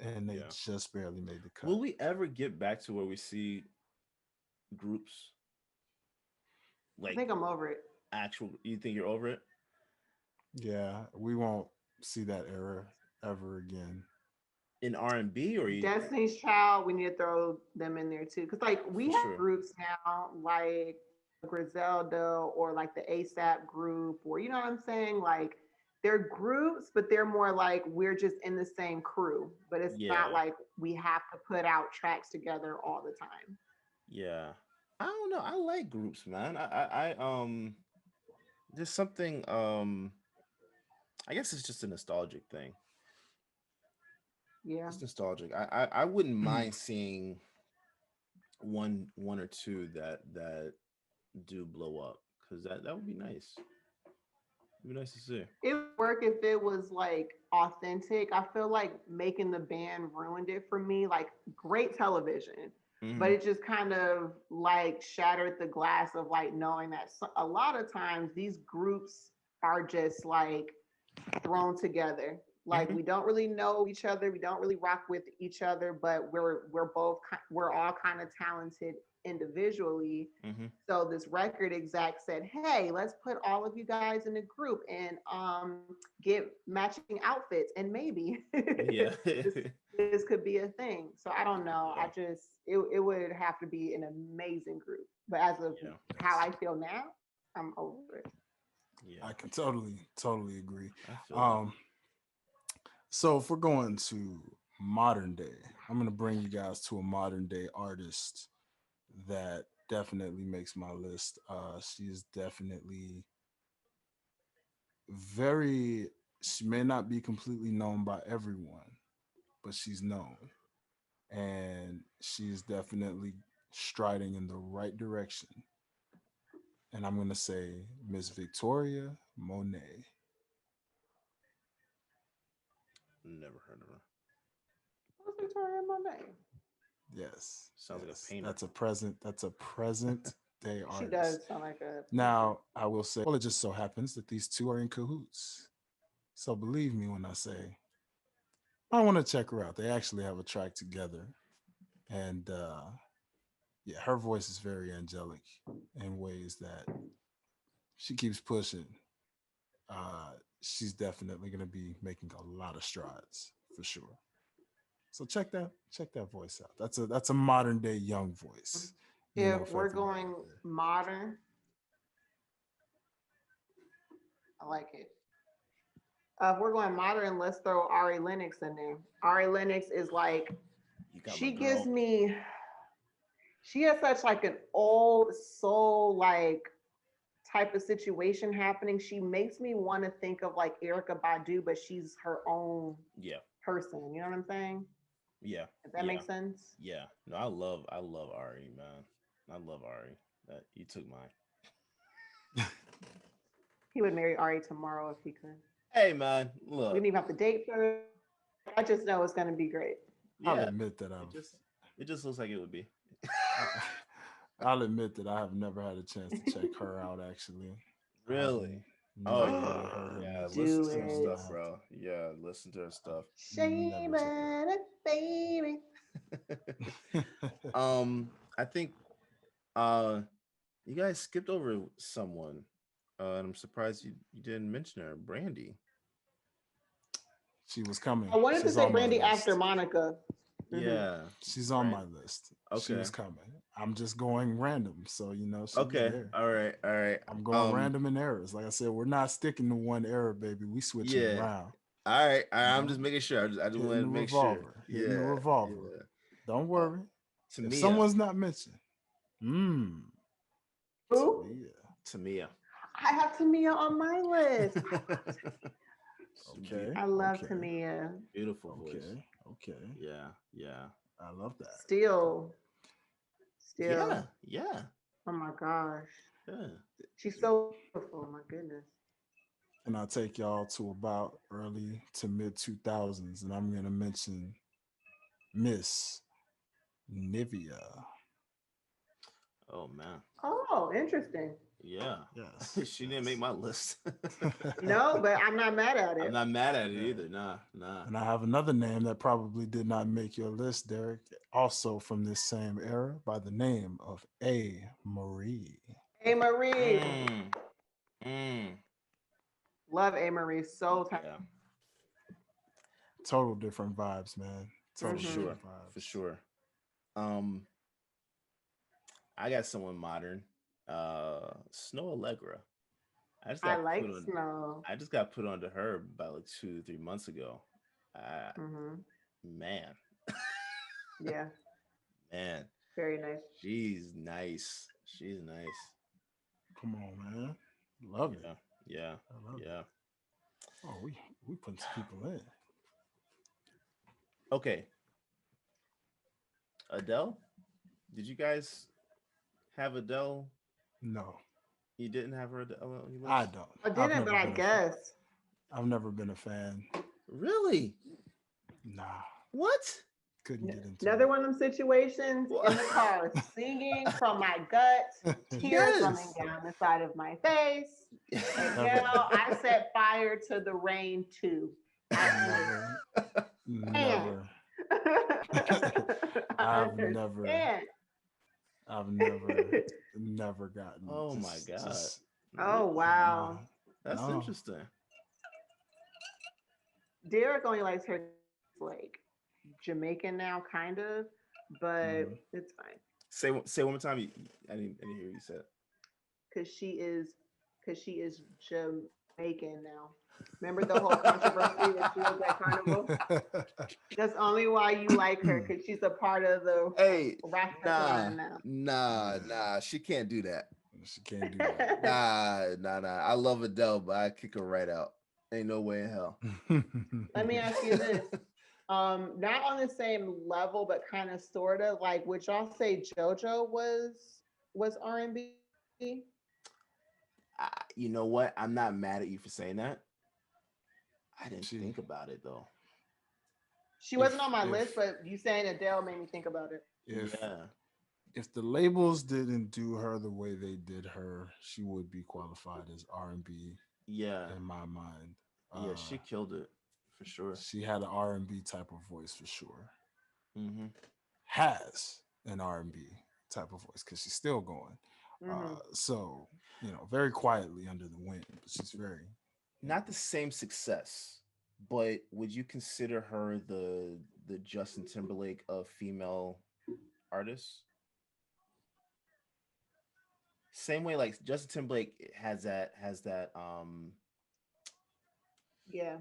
Speaker 1: And they
Speaker 4: Yeah.
Speaker 1: just barely made the cut.
Speaker 4: Will we ever get back to where we see groups
Speaker 3: I
Speaker 4: like
Speaker 3: think I'm over it.
Speaker 4: actual? You think you're over it
Speaker 1: Yeah, we won't see that era ever again.
Speaker 4: in R&B, or you
Speaker 3: Destiny's Child, we need to throw them in there too. Because, like, we
Speaker 4: for
Speaker 3: have
Speaker 4: sure?
Speaker 3: groups now, like Griselda or like the ASAP group, or you know what I'm saying? Like, they're groups, but they're more like we're just in the same crew. But it's not
Speaker 4: Yeah,
Speaker 3: like we have to put out tracks together all the time.
Speaker 4: yeah. I don't know. I like groups, man. There's something. I guess it's just a nostalgic thing.
Speaker 3: Yeah.
Speaker 4: It's nostalgic. I wouldn't mind seeing one or two that do blow up, because that would be nice. It'd be nice to see.
Speaker 3: It would work if it was like authentic. I feel like making the band ruined it for me. Like great television, but
Speaker 4: Hmm.
Speaker 3: it just kind of like shattered the glass of like knowing that a lot of times these groups are just like thrown together. Like
Speaker 4: Hmm.
Speaker 3: we don't really know each other, we don't really rock with each other, but we're all kind of talented individually.
Speaker 4: Hmm.
Speaker 3: So this record exec said, "Hey, let's put all of you guys in a group and get matching outfits, and maybe
Speaker 4: Yeah.
Speaker 3: this could be a thing." So I don't know. I
Speaker 4: Yeah.
Speaker 3: just it would have to be an amazing group. But as of
Speaker 4: Yeah.
Speaker 3: how
Speaker 1: Yes.
Speaker 3: I feel now, I'm over it.
Speaker 4: Yeah.
Speaker 1: I can totally agree.
Speaker 4: I feel that.
Speaker 1: Um, so if we're going to modern day, I'm gonna bring you guys to a modern day artist that definitely makes my list. She is definitely very. She may not be completely known by everyone, but she's known, and she is definitely striding in the right direction. And I'm gonna say Miss Victoria Monet.
Speaker 4: Never heard of her.
Speaker 3: What's Victoria Monet?
Speaker 1: Yes,
Speaker 4: Sounds like a
Speaker 1: yes,
Speaker 4: painter.
Speaker 1: that's a present. That's a present day
Speaker 3: She
Speaker 1: artist.
Speaker 3: does sound like a painter.
Speaker 1: Now, I will say, well, it just so happens that these two are in cahoots. So believe me when I say I want to check her out. They actually have a track together, and yeah, her voice is very angelic in ways that she keeps pushing. Uh, she's definitely going to be making a lot of strides for sure. So check that voice out. That's a modern day young voice,
Speaker 3: If
Speaker 1: for
Speaker 3: we're
Speaker 1: everybody out
Speaker 3: going
Speaker 1: there.
Speaker 3: modern, I like it. If we're going modern, let's throw Ari Lennox in there. Ari Lennox is like
Speaker 4: You got my
Speaker 3: she gives
Speaker 4: girl.
Speaker 3: me she has such like an old soul like type of situation happening. She makes me want to think of like Erica Badu, but she's her own
Speaker 4: Yeah.
Speaker 3: person. You know what I'm saying?
Speaker 4: Yeah.
Speaker 3: If that
Speaker 4: Yeah.
Speaker 3: makes sense.
Speaker 4: Yeah. No, I love Ari, man. I love Ari. That you took mine.
Speaker 3: He would marry Ari tomorrow if he could.
Speaker 4: Hey, man.
Speaker 3: We
Speaker 4: Look.
Speaker 3: didn't even have to date for. I just know it's gonna be great.
Speaker 1: I'll
Speaker 4: Yeah.
Speaker 1: admit that
Speaker 4: It just it just looks like it would be.
Speaker 1: I, I'll admit that I have never had a chance to check her out. Actually, I haven't
Speaker 4: Really? Oh
Speaker 1: never really
Speaker 4: yeah.
Speaker 1: heard her
Speaker 4: Yeah.
Speaker 1: music,
Speaker 4: Listen
Speaker 3: Do
Speaker 4: to her
Speaker 1: so
Speaker 3: it.
Speaker 4: stuff,
Speaker 1: I have to.
Speaker 4: bro. Yeah. Listen to her
Speaker 1: I've
Speaker 4: stuff.
Speaker 3: Shame
Speaker 1: never checked
Speaker 3: on it, baby.
Speaker 1: her out.
Speaker 4: I think uh you guys skipped over someone. And I'm surprised you didn't mention her, Brandy.
Speaker 1: She was coming.
Speaker 3: I wanted to
Speaker 1: She's
Speaker 3: say
Speaker 1: on my
Speaker 3: Brandy after
Speaker 1: list.
Speaker 3: Monica. Mhm.
Speaker 4: Yeah.
Speaker 1: She's on
Speaker 4: Right.
Speaker 1: my list. She
Speaker 4: Okay.
Speaker 1: was coming. I'm just going random, so she was
Speaker 4: Okay.
Speaker 1: there.
Speaker 4: All right. All right.
Speaker 1: I'm going random in eras. Like I said, we're not sticking to one era, baby. We switching
Speaker 4: Yeah.
Speaker 1: around.
Speaker 4: All right. All
Speaker 1: You
Speaker 4: right. I'm
Speaker 1: know,
Speaker 4: just making sure. I just
Speaker 1: hitting
Speaker 4: wanted
Speaker 1: the
Speaker 4: to make sure.
Speaker 1: revolver, hitting the
Speaker 4: Yeah.
Speaker 1: revolver.
Speaker 4: Yeah.
Speaker 1: Don't
Speaker 4: Uh,
Speaker 1: worry. If
Speaker 4: Tamia.
Speaker 1: someone's not mentioned, mmm,
Speaker 3: Who?
Speaker 1: Tamia.
Speaker 4: Tamia.
Speaker 3: I have Tamia on my list.
Speaker 1: Okay,
Speaker 3: I love
Speaker 1: okay,
Speaker 3: Tamia.
Speaker 4: Beautiful voice.
Speaker 1: okay, okay.
Speaker 4: Yeah. Yeah.
Speaker 1: I love that.
Speaker 3: Still,
Speaker 4: Yeah.
Speaker 3: still.
Speaker 4: Yeah.
Speaker 3: Oh my gosh.
Speaker 4: Yeah.
Speaker 3: She's so beautiful. My goodness.
Speaker 1: And I'll take y'all to about early to mid 2000s, and I'm gonna mention Miss Nivea.
Speaker 4: Oh man.
Speaker 3: Oh, interesting.
Speaker 4: Yeah.
Speaker 1: Yes,
Speaker 4: She didn't make
Speaker 1: yes.
Speaker 4: my list.
Speaker 3: No, but I'm not mad at
Speaker 4: I'm
Speaker 3: it.
Speaker 4: not mad at it
Speaker 1: Yeah.
Speaker 4: either. Nah. Nah.
Speaker 1: And I have another name that probably did not make your list, Derek, also from this same era by the name of A. Marie.
Speaker 3: A Marie.
Speaker 4: Mm. Mm.
Speaker 3: Love A Marie so tight.
Speaker 4: Yeah.
Speaker 1: Total different vibes, man.
Speaker 4: For
Speaker 1: Total
Speaker 3: Hmm.
Speaker 4: sure.
Speaker 1: different
Speaker 4: For
Speaker 1: vibes.
Speaker 4: sure. Um, I got someone modern. Snow Allegra. I just
Speaker 3: I
Speaker 4: got
Speaker 3: like
Speaker 4: put on.
Speaker 3: snow.
Speaker 4: I just got put onto her about like 2, 3 months ago. Uh,
Speaker 3: Hmm.
Speaker 4: man,
Speaker 3: Yeah,
Speaker 4: man,
Speaker 3: very nice.
Speaker 4: she's nice. She's nice.
Speaker 1: Come on, man. Love it.
Speaker 4: Yeah, yeah,
Speaker 1: I love it.
Speaker 4: yeah.
Speaker 1: Oh, we putting some people in.
Speaker 4: Okay, Adele. Did you guys have Adele?
Speaker 1: No,
Speaker 4: You didn't have her Adele on your
Speaker 1: I
Speaker 4: list?
Speaker 1: don't.
Speaker 3: I
Speaker 1: I've
Speaker 3: didn't, but
Speaker 1: never
Speaker 3: I
Speaker 1: been a
Speaker 3: guess.
Speaker 1: I've never been a fan.
Speaker 4: Really?
Speaker 1: Nah,
Speaker 4: What?
Speaker 1: couldn't get into
Speaker 3: Another one of them situations in
Speaker 4: What?
Speaker 3: the car, singing from my gut,
Speaker 1: it.
Speaker 3: tears running
Speaker 4: Yes.
Speaker 3: down the side of my face. And
Speaker 1: Never,
Speaker 3: girl, I set fire to the rain too. I
Speaker 1: never,
Speaker 3: understand.
Speaker 1: never.
Speaker 3: I
Speaker 1: I've never,
Speaker 3: understand.
Speaker 1: I've never gotten
Speaker 4: Oh my
Speaker 1: just,
Speaker 4: god.
Speaker 1: just
Speaker 3: Oh
Speaker 1: nah,
Speaker 3: wow.
Speaker 4: That's
Speaker 1: no.
Speaker 4: interesting.
Speaker 3: Derrick only likes her like Jamaican now, kind of, but
Speaker 1: Mhm.
Speaker 3: it's fine.
Speaker 4: Say one more time. I didn't hear what you said.
Speaker 3: Cause she is Jamaican now. Remember the whole controversy that she was at Carnival? That's only why you like her, because she's a part of the
Speaker 4: Hey,
Speaker 3: Rasta
Speaker 4: nah,
Speaker 3: clan now.
Speaker 4: nah,
Speaker 1: Yeah,
Speaker 4: nah. She can't do that.
Speaker 1: she can't do that.
Speaker 4: Nah. I love Adele, but I kick her right out. Ain't no way in hell.
Speaker 3: Let me ask you this. Not on the same level, but kind of sort of like, would y'all say JoJo was R&B?
Speaker 4: You know what? I'm not mad at you for saying that. I didn't
Speaker 1: she,
Speaker 4: think about it though.
Speaker 3: She
Speaker 1: if
Speaker 3: wasn't on my list,
Speaker 1: if
Speaker 3: but you saying Adele made me think about it.
Speaker 1: if
Speaker 4: Yeah,
Speaker 1: if the labels didn't do her the way they did her, she would be qualified as R&B
Speaker 4: yeah,
Speaker 1: in my mind.
Speaker 4: yeah. She killed it for sure.
Speaker 1: She had an R&B type of voice for sure.
Speaker 4: Hmm.
Speaker 1: Has an R&B type of voice because she's still going.
Speaker 3: Hmm.
Speaker 1: So very quietly under the wind, but she's very, you
Speaker 4: Not the
Speaker 1: know,
Speaker 4: same success, but would you consider her the Justin Timberlake of female artists? Same way, like Justin Timberlake has that
Speaker 3: Yeah,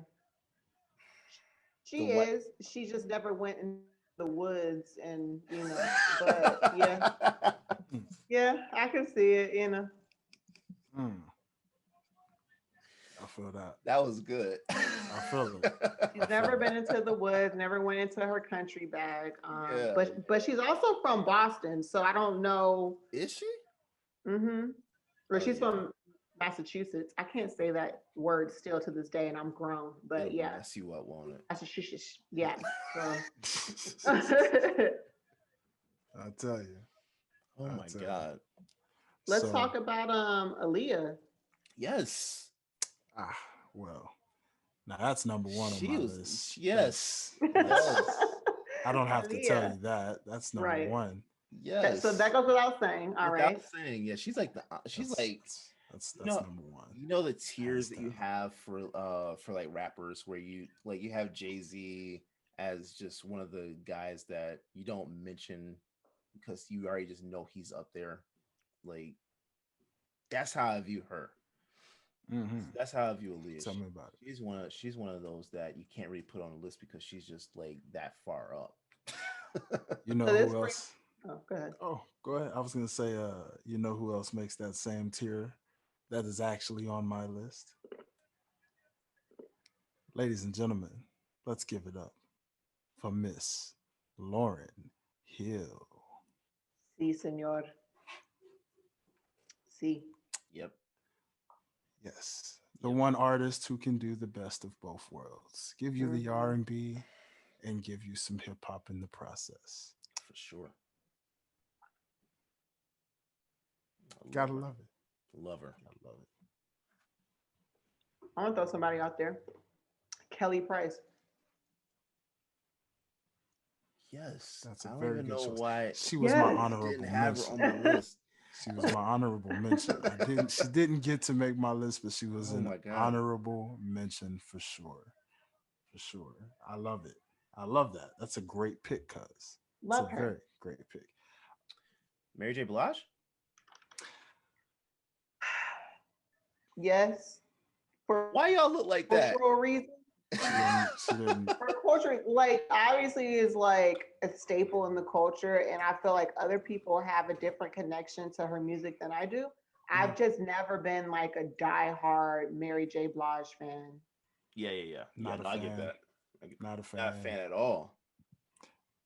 Speaker 4: the
Speaker 3: she
Speaker 4: what.
Speaker 3: is. She just never went in the woods, and But yeah,
Speaker 1: mm,
Speaker 3: yeah, I can see it.
Speaker 1: mm, I feel that.
Speaker 4: That was good.
Speaker 1: I feel it. I
Speaker 3: She's
Speaker 1: feel
Speaker 3: never
Speaker 1: it.
Speaker 3: been into the woods, never went into her country bag.
Speaker 4: Yeah.
Speaker 3: But she's also from Boston, so I don't know.
Speaker 4: Is she?
Speaker 3: Mm-hmm. Or
Speaker 4: Oh
Speaker 3: she's
Speaker 4: yeah.
Speaker 3: from Massachusetts. I can't say that word still to this day, and I'm grown. But
Speaker 4: It'll
Speaker 3: yeah,
Speaker 4: mess you up, won't it?
Speaker 3: Massachusetts. Yes. So
Speaker 1: I tell you.
Speaker 4: Oh
Speaker 1: I
Speaker 4: my
Speaker 1: tell you.
Speaker 4: god.
Speaker 3: let's
Speaker 1: So
Speaker 3: talk about Aaliyah.
Speaker 4: Yes.
Speaker 1: ah well, now that's number one on
Speaker 4: She
Speaker 1: my
Speaker 4: was
Speaker 1: list.
Speaker 4: yes.
Speaker 1: That's
Speaker 4: Yes.
Speaker 1: I don't have to tell
Speaker 3: Aaliyah.
Speaker 1: you that. That's number
Speaker 3: Right.
Speaker 1: one.
Speaker 3: So that
Speaker 4: Yes.
Speaker 3: goes without saying. All
Speaker 4: Without
Speaker 3: right.
Speaker 4: saying, yeah, she's like she's
Speaker 1: That's
Speaker 4: like
Speaker 1: that's
Speaker 4: you
Speaker 1: that's
Speaker 4: know
Speaker 1: number one,
Speaker 4: the tiers
Speaker 1: hands
Speaker 4: that you
Speaker 1: down.
Speaker 4: have for like rappers where you like you have Jay-Z, as just one of the guys that you don't mention because you already just know he's up there. Like that's how I view her.
Speaker 1: Mm-hmm.
Speaker 4: That's how I view Aaliyah.
Speaker 1: Tell me about
Speaker 4: She's one of those that you can't really put on a list because she's just like that far up.
Speaker 1: it. You know
Speaker 3: So this
Speaker 1: who
Speaker 3: brings.
Speaker 1: else?
Speaker 3: Oh, go ahead.
Speaker 1: Oh, go ahead. I was gonna say, you know who else makes that same tier? That is actually on my list. Ladies and gentlemen, let's give it up for Miss Lauren Hill.
Speaker 3: Sí, señor. Sí.
Speaker 4: Yep.
Speaker 1: Yes, the
Speaker 4: Yep.
Speaker 1: one artist who can do the best of both worlds. Give you the
Speaker 3: Mhm.
Speaker 1: R&B and give you some hip hop in the process.
Speaker 4: For sure. I love
Speaker 1: Gotta
Speaker 4: her.
Speaker 1: love it.
Speaker 4: Love her.
Speaker 1: Gotta love it.
Speaker 3: I want to throw somebody out there. Kelly Price.
Speaker 4: Yes.
Speaker 1: That's
Speaker 4: I
Speaker 1: a
Speaker 4: don't
Speaker 1: very
Speaker 4: even
Speaker 1: good
Speaker 4: know
Speaker 1: choice.
Speaker 4: why
Speaker 1: She was my
Speaker 3: Yes.
Speaker 4: I didn't
Speaker 1: honorable
Speaker 4: have her
Speaker 1: mention.
Speaker 4: on the list.
Speaker 1: She was my honorable mention. I didn't. She didn't get to make my list, but she was
Speaker 4: Oh
Speaker 1: an
Speaker 4: my god.
Speaker 1: honorable mention for sure. For sure. I love it. I love that. That's a great pick, cuz it's a
Speaker 3: Love her.
Speaker 1: very great pick.
Speaker 4: Mary J. Blige?
Speaker 3: Yes. For
Speaker 4: Why y'all look like that?
Speaker 3: cultural reasons.
Speaker 1: She didn't. She didn't.
Speaker 3: For culture, like obviously is like a staple in the culture, and I feel like other people have a different connection to her music than I do.
Speaker 1: Mm,
Speaker 3: I've just never been like a diehard Mary J. Blige fan.
Speaker 4: Yeah.
Speaker 1: not a
Speaker 4: No, I get
Speaker 1: fan.
Speaker 4: that.
Speaker 1: Not a
Speaker 4: Not a
Speaker 1: fan.
Speaker 4: fan at all.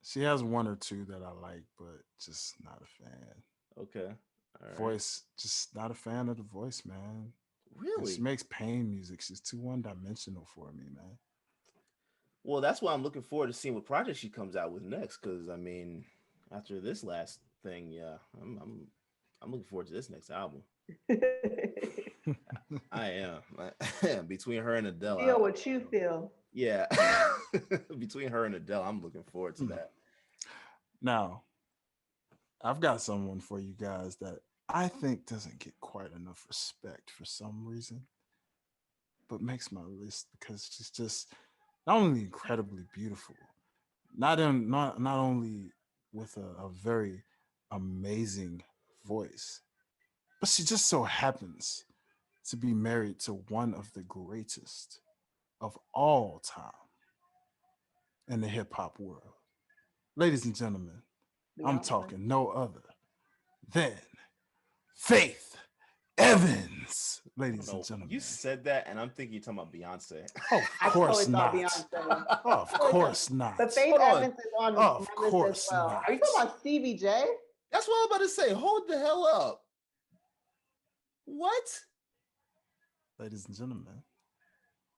Speaker 1: She has one or two that I like, but just not a fan.
Speaker 4: Okay. All right.
Speaker 1: Voice, just not a fan of the voice, man. And she
Speaker 4: Really?
Speaker 1: makes pain music. She's too one dimensional for me, man.
Speaker 4: Well, that's why I'm looking forward to seeing what project she comes out with next. Because I mean, after this last thing, yeah, I'm looking forward to this next album. I am. Between her and Adele,
Speaker 3: Feel what you feel.
Speaker 4: yeah, between her and Adele, I'm looking forward to
Speaker 1: Mm.
Speaker 4: that.
Speaker 1: Now, I've got someone for you guys that I think doesn't get quite enough respect for some reason, but makes my list because she's just not only incredibly beautiful, not only with a very amazing voice, but she just so happens to be married to one of the greatest of all time in the hip hop world. Ladies and gentlemen, I'm
Speaker 3: Beyonce.
Speaker 1: talking no other than Faith Evans.
Speaker 4: I don't
Speaker 1: Ladies and
Speaker 4: know. You
Speaker 1: gentlemen.
Speaker 4: said that, and I'm thinking you're talking about Beyonce.
Speaker 1: Of
Speaker 3: I totally
Speaker 1: course
Speaker 3: thought
Speaker 1: not.
Speaker 3: Beyonce.
Speaker 1: Of
Speaker 3: Totally thought-
Speaker 1: course
Speaker 3: But
Speaker 1: not.
Speaker 3: Faith
Speaker 4: Hold on.
Speaker 3: Evans is on
Speaker 1: Of
Speaker 3: my list as
Speaker 1: course
Speaker 3: well. Are you
Speaker 1: not.
Speaker 3: talking about Stevie J?
Speaker 4: That's what I'm about to say. Hold the hell up. What?
Speaker 1: Ladies and gentlemen,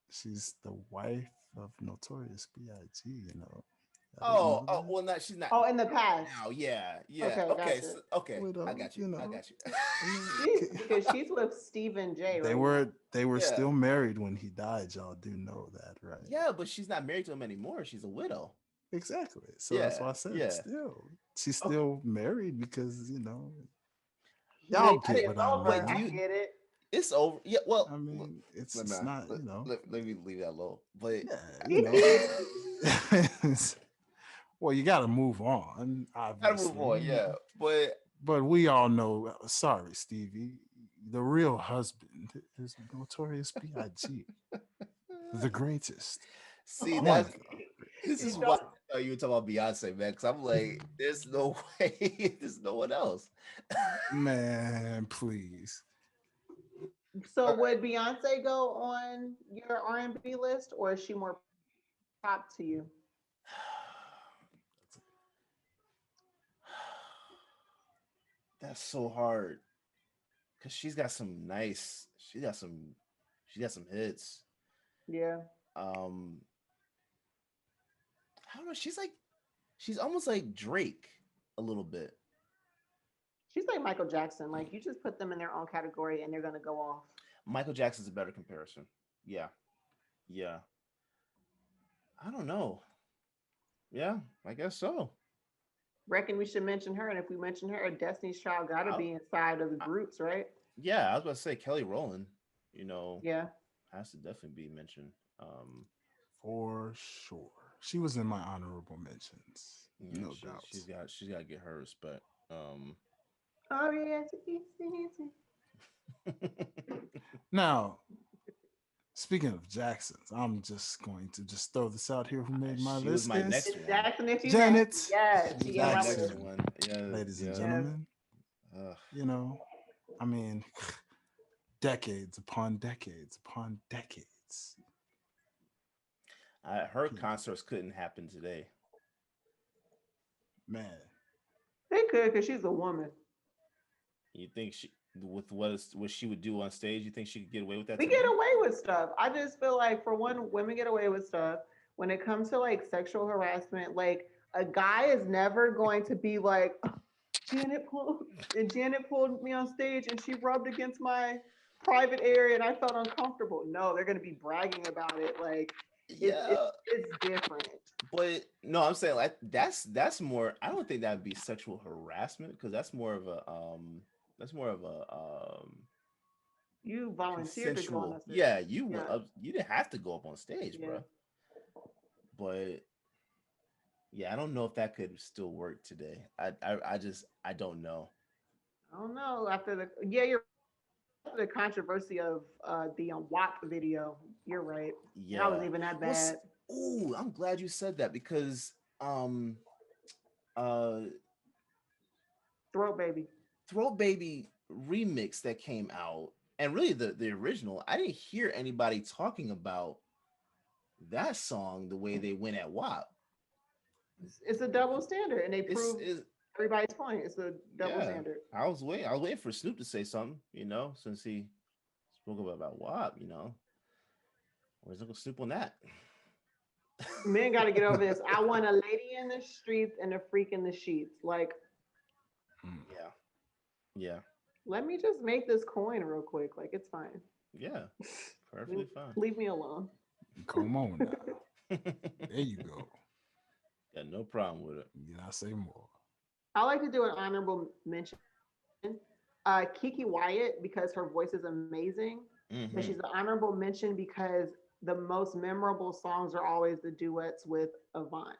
Speaker 1: she's the wife of Notorious B.I.G., you know. I didn't know that.
Speaker 4: Well, not she's not
Speaker 3: Oh, in the past.
Speaker 4: now. Yeah.
Speaker 3: Okay,
Speaker 4: Okay,
Speaker 3: gotcha.
Speaker 4: okay.
Speaker 1: Wait,
Speaker 4: I got you.
Speaker 1: you
Speaker 4: I
Speaker 1: know.
Speaker 4: got you.
Speaker 1: I mean,
Speaker 3: Because she's with Stephen J.
Speaker 1: they
Speaker 3: right
Speaker 1: were they were
Speaker 4: Yeah.
Speaker 1: still married when he died. Y'all do know that, right?
Speaker 4: Yeah, but she's not married to him anymore. She's a widow.
Speaker 1: Exactly. So that's
Speaker 4: Yeah,
Speaker 1: why I said
Speaker 4: yeah.
Speaker 1: still. She's
Speaker 4: Okay.
Speaker 1: still married because, you know,
Speaker 3: now.
Speaker 1: y'all
Speaker 3: He
Speaker 1: get
Speaker 3: skipped
Speaker 1: what I
Speaker 3: over.
Speaker 4: Wait, do
Speaker 3: I
Speaker 1: mean.
Speaker 4: you?
Speaker 3: get it.
Speaker 4: It's over. Yeah. Well,
Speaker 1: I mean, it's
Speaker 4: nah,
Speaker 1: not, you know.
Speaker 4: let me leave that alone. But
Speaker 1: Yeah, you know. Well, you got to move on,
Speaker 4: gotta move
Speaker 1: obviously.
Speaker 4: on. Yeah, but
Speaker 1: But we all know, sorry, Stevie, the real husband is Notorious B.I.G., the greatest.
Speaker 4: see,
Speaker 1: One of
Speaker 4: that's
Speaker 1: the
Speaker 4: this
Speaker 3: You
Speaker 4: is
Speaker 3: don't.
Speaker 4: what I thought you were talking about Beyonce, man. Because I'm like, there's no way, there's no one else.
Speaker 1: man, please.
Speaker 3: So would Beyonce go on your R&B list, or is she more pop to you?
Speaker 4: That's so hard because she got some hits.
Speaker 3: Yeah.
Speaker 4: Um, I don't know. She's almost like Drake a little bit.
Speaker 3: She's like Michael Jackson. Like you just put them in their own category and they're gonna go off.
Speaker 4: Michael Jackson's a better comparison. Yeah, yeah. I don't know. Yeah, I guess so.
Speaker 3: Reckon we should mention her, and if we mention her, Destiny's Child gotta
Speaker 4: I,
Speaker 3: be inside of the
Speaker 4: I,
Speaker 3: groups, right?
Speaker 4: yeah, I was about to say Kelly Rowland. You know,
Speaker 3: Yeah.
Speaker 4: has to definitely be mentioned.
Speaker 1: For sure. She was in my honorable mentions,
Speaker 4: Yeah,
Speaker 1: no
Speaker 4: she's
Speaker 1: doubt.
Speaker 4: she's got to get her respect.
Speaker 3: Oh yeah, it's easy.
Speaker 1: Now, speaking of Jacksons, I'm just going to just throw this out here. Who made my
Speaker 4: She was
Speaker 1: list
Speaker 4: my
Speaker 1: is
Speaker 4: next
Speaker 3: It's
Speaker 4: one.
Speaker 3: Jackson if you nasty.
Speaker 1: Janet
Speaker 3: Yes,
Speaker 4: She was
Speaker 3: she in
Speaker 4: my
Speaker 3: my
Speaker 4: next
Speaker 3: list.
Speaker 1: Jackson.
Speaker 4: one. Yeah,
Speaker 1: Ladies and
Speaker 4: yeah.
Speaker 3: Yes.
Speaker 1: gentlemen,
Speaker 4: Ugh.
Speaker 1: you know, I mean, decades upon decades upon decades.
Speaker 4: Her
Speaker 1: You know,
Speaker 4: concerts couldn't happen today.
Speaker 1: man,
Speaker 3: They could because she's a woman.
Speaker 4: You think she with what she would do on stage? You think she could get away with that
Speaker 3: We get
Speaker 4: today?
Speaker 3: away with stuff. I just feel like for one, women get away with stuff. When it comes to like sexual harassment, like a guy is never going to be like, Janet pulled me on stage and she rubbed against my private area and I felt uncomfortable. No, they're gonna be bragging about it. Like
Speaker 4: Yeah,
Speaker 3: it's different.
Speaker 4: but no, I'm saying like that's more. I don't think that would be sexual harassment because that's more of a
Speaker 3: You volunteered to go on
Speaker 4: consensual.
Speaker 3: the stage.
Speaker 4: Yeah, you went
Speaker 3: Yeah,
Speaker 4: up. You didn't have to go up on stage,
Speaker 3: yeah.
Speaker 4: bro. But yeah, I don't know if that could still work today. I just I don't know.
Speaker 3: I don't know. After the you're after the controversy of the WAP video. You're right. That
Speaker 4: Yeah.
Speaker 3: wasn't even that
Speaker 4: What's
Speaker 3: bad.
Speaker 4: Ooh, I'm glad you said that because uh
Speaker 3: Throat baby.
Speaker 4: Throat Baby remix that came out and really the original, I didn't hear anybody talking about that song the way they went at WAP.
Speaker 3: It's a double standard, and they
Speaker 4: It's
Speaker 3: proved
Speaker 4: is
Speaker 3: everybody's point. It's a double
Speaker 4: Yeah.
Speaker 3: standard.
Speaker 4: I was waiting for Snoop to say something, since he spoke about WAP, Where's Uncle Snoop on that?
Speaker 3: Men got to get over this. I want a lady in the streets and a freak in the sheets. Like,
Speaker 1: mm,
Speaker 4: Yeah. Yeah.
Speaker 3: let me just make this coin real quick. Like, it's fine.
Speaker 4: Yeah. Perfectly fine.
Speaker 3: Leave me alone.
Speaker 1: come on now. There you go.
Speaker 4: Got no problem with it.
Speaker 1: Did I say more?
Speaker 3: I like to do an honorable mention. Kiki Wyatt because her voice is amazing, but she's
Speaker 4: Hmm.
Speaker 3: an honorable mention because the most memorable songs are always the duets with Avant.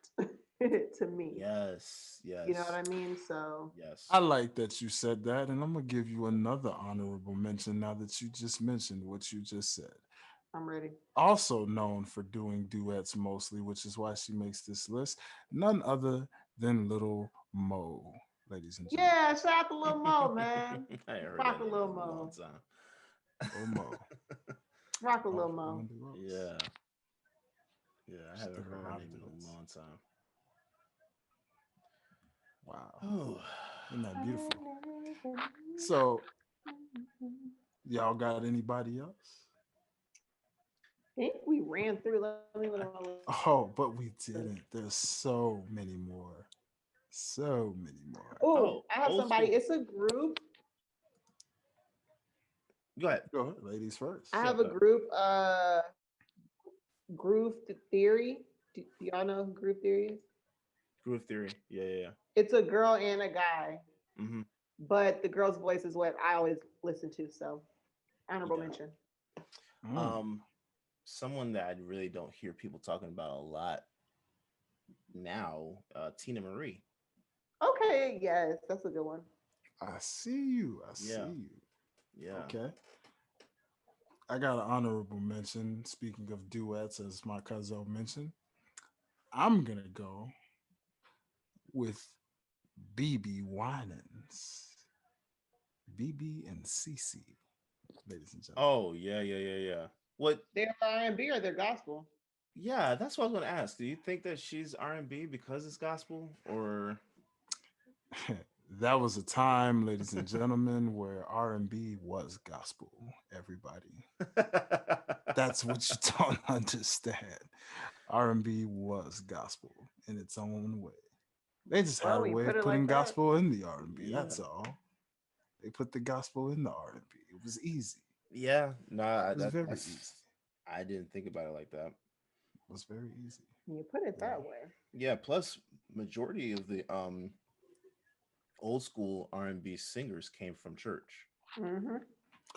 Speaker 3: To me,
Speaker 4: Yes.
Speaker 3: you know what
Speaker 4: Yes.
Speaker 3: I mean. So
Speaker 1: I
Speaker 4: Yes.
Speaker 1: like that you said that, and I'm gonna give you another honorable mention now that you just mentioned what you just said.
Speaker 3: I'm ready.
Speaker 1: Also known for doing duets mostly, which is why she makes this list. None other than Little Mo, ladies and gentlemen.
Speaker 3: Yeah, shout out to
Speaker 4: I
Speaker 3: Lil Mo, man.
Speaker 4: ain't heard
Speaker 3: Rock
Speaker 4: that
Speaker 3: a
Speaker 4: name
Speaker 3: Lil
Speaker 4: in a long
Speaker 3: Mo.
Speaker 4: time.
Speaker 1: Little Mo,
Speaker 3: Rock a Lil
Speaker 1: off
Speaker 3: Mo.
Speaker 1: Wendy Rose.
Speaker 4: Yeah. Yeah, I haven't
Speaker 1: Still
Speaker 4: heard her
Speaker 1: alive
Speaker 4: name
Speaker 1: to
Speaker 4: in a
Speaker 1: this.
Speaker 4: long time.
Speaker 1: Wow,
Speaker 4: Oh.
Speaker 1: isn't that beautiful? So, y'all got anybody else?
Speaker 3: I think we ran through. Let me look at my list.
Speaker 1: Oh, but we didn't. There's so many more. So many more.
Speaker 3: Oh,
Speaker 4: Oh,
Speaker 3: I have
Speaker 4: old
Speaker 3: somebody.
Speaker 4: school.
Speaker 3: It's a group.
Speaker 4: Go ahead.
Speaker 1: Go ahead, ladies
Speaker 3: I
Speaker 1: first.
Speaker 3: have
Speaker 4: Go
Speaker 3: a
Speaker 4: ahead.
Speaker 3: group. Groove Theory. Do y'all know who Groove Theory is?
Speaker 4: Groove Theory. Yeah, yeah,
Speaker 3: It's a girl and a guy,
Speaker 4: yeah. Mm-hmm.
Speaker 3: but the girl's voice is what I always listen to. So honorable
Speaker 4: Yeah.
Speaker 3: mention.
Speaker 1: Mm,
Speaker 4: Um, Someone that I really don't hear people talking about a lot now, Tina Marie.
Speaker 3: Okay, yes, that's a good one.
Speaker 1: I see you. I see
Speaker 4: Yeah,
Speaker 1: you.
Speaker 4: yeah.
Speaker 1: Okay. I got an honorable mention. Speaking of duets, as my cousin mentioned, I'm gonna go with BB Winans, BB and CC, ladies and gentlemen.
Speaker 4: Oh, yeah, yeah, yeah, yeah. What?
Speaker 3: They're R&B or they're gospel.
Speaker 4: Yeah, that's what I was going to ask. Do you think that she's R&B because it's gospel, or?
Speaker 1: That was a time, ladies and gentlemen, where R&B was gospel. Everybody, that's what you don't understand. R&B was gospel in its own way. They just had
Speaker 3: Well,
Speaker 1: a
Speaker 3: when you
Speaker 1: way
Speaker 3: put
Speaker 1: of
Speaker 3: it
Speaker 1: putting
Speaker 3: like that,
Speaker 1: gospel in the R&B.
Speaker 4: Yeah,
Speaker 1: That's all. They put the gospel in the R&B. It was easy.
Speaker 4: yeah. No,
Speaker 1: It was very
Speaker 4: that's.
Speaker 1: easy.
Speaker 4: I didn't think about it like that.
Speaker 1: It was very easy.
Speaker 3: when you put it
Speaker 1: You know.
Speaker 3: that way.
Speaker 4: Yeah. Plus, majority of the old school R&B singers came from church.
Speaker 3: Mm-hmm.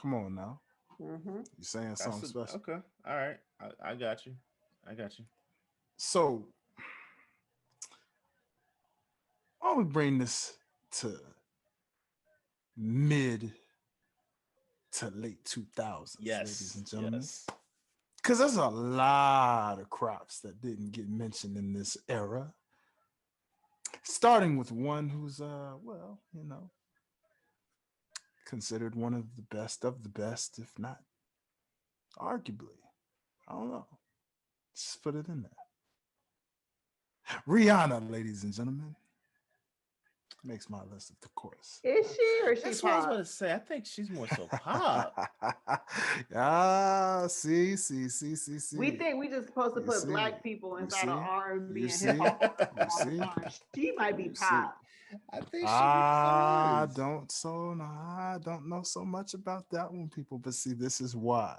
Speaker 1: Come on now.
Speaker 3: Mm-hmm.
Speaker 1: You're saying
Speaker 4: That's
Speaker 1: something special.
Speaker 4: okay. All right. I got you. I got you.
Speaker 1: So why don't we bring this to mid to late 2000s, ladies
Speaker 4: Yes,
Speaker 1: and gentlemen?
Speaker 4: yes.
Speaker 1: Because there's a lot of crops that didn't get mentioned in this era. Starting with one who's, well, considered one of the best, if not arguably. I don't know. Just put it in there. Rihanna, ladies and gentlemen, makes my list, of course.
Speaker 3: Is she or is she
Speaker 4: That's what I was about
Speaker 3: pop?
Speaker 4: to say. I think she's more so pop.
Speaker 3: We
Speaker 1: See.
Speaker 3: think we just supposed to
Speaker 1: You
Speaker 3: put
Speaker 1: see,
Speaker 3: black people
Speaker 1: you
Speaker 3: inside of
Speaker 1: see,
Speaker 3: R&B
Speaker 1: you
Speaker 3: and hip
Speaker 1: see,
Speaker 3: hop
Speaker 1: you
Speaker 3: all the
Speaker 1: see,
Speaker 3: time. She might be
Speaker 1: you see.
Speaker 3: pop.
Speaker 4: I think she so
Speaker 1: I
Speaker 4: is.
Speaker 1: don't so no, I don't know so much about that one, people. But see, this is why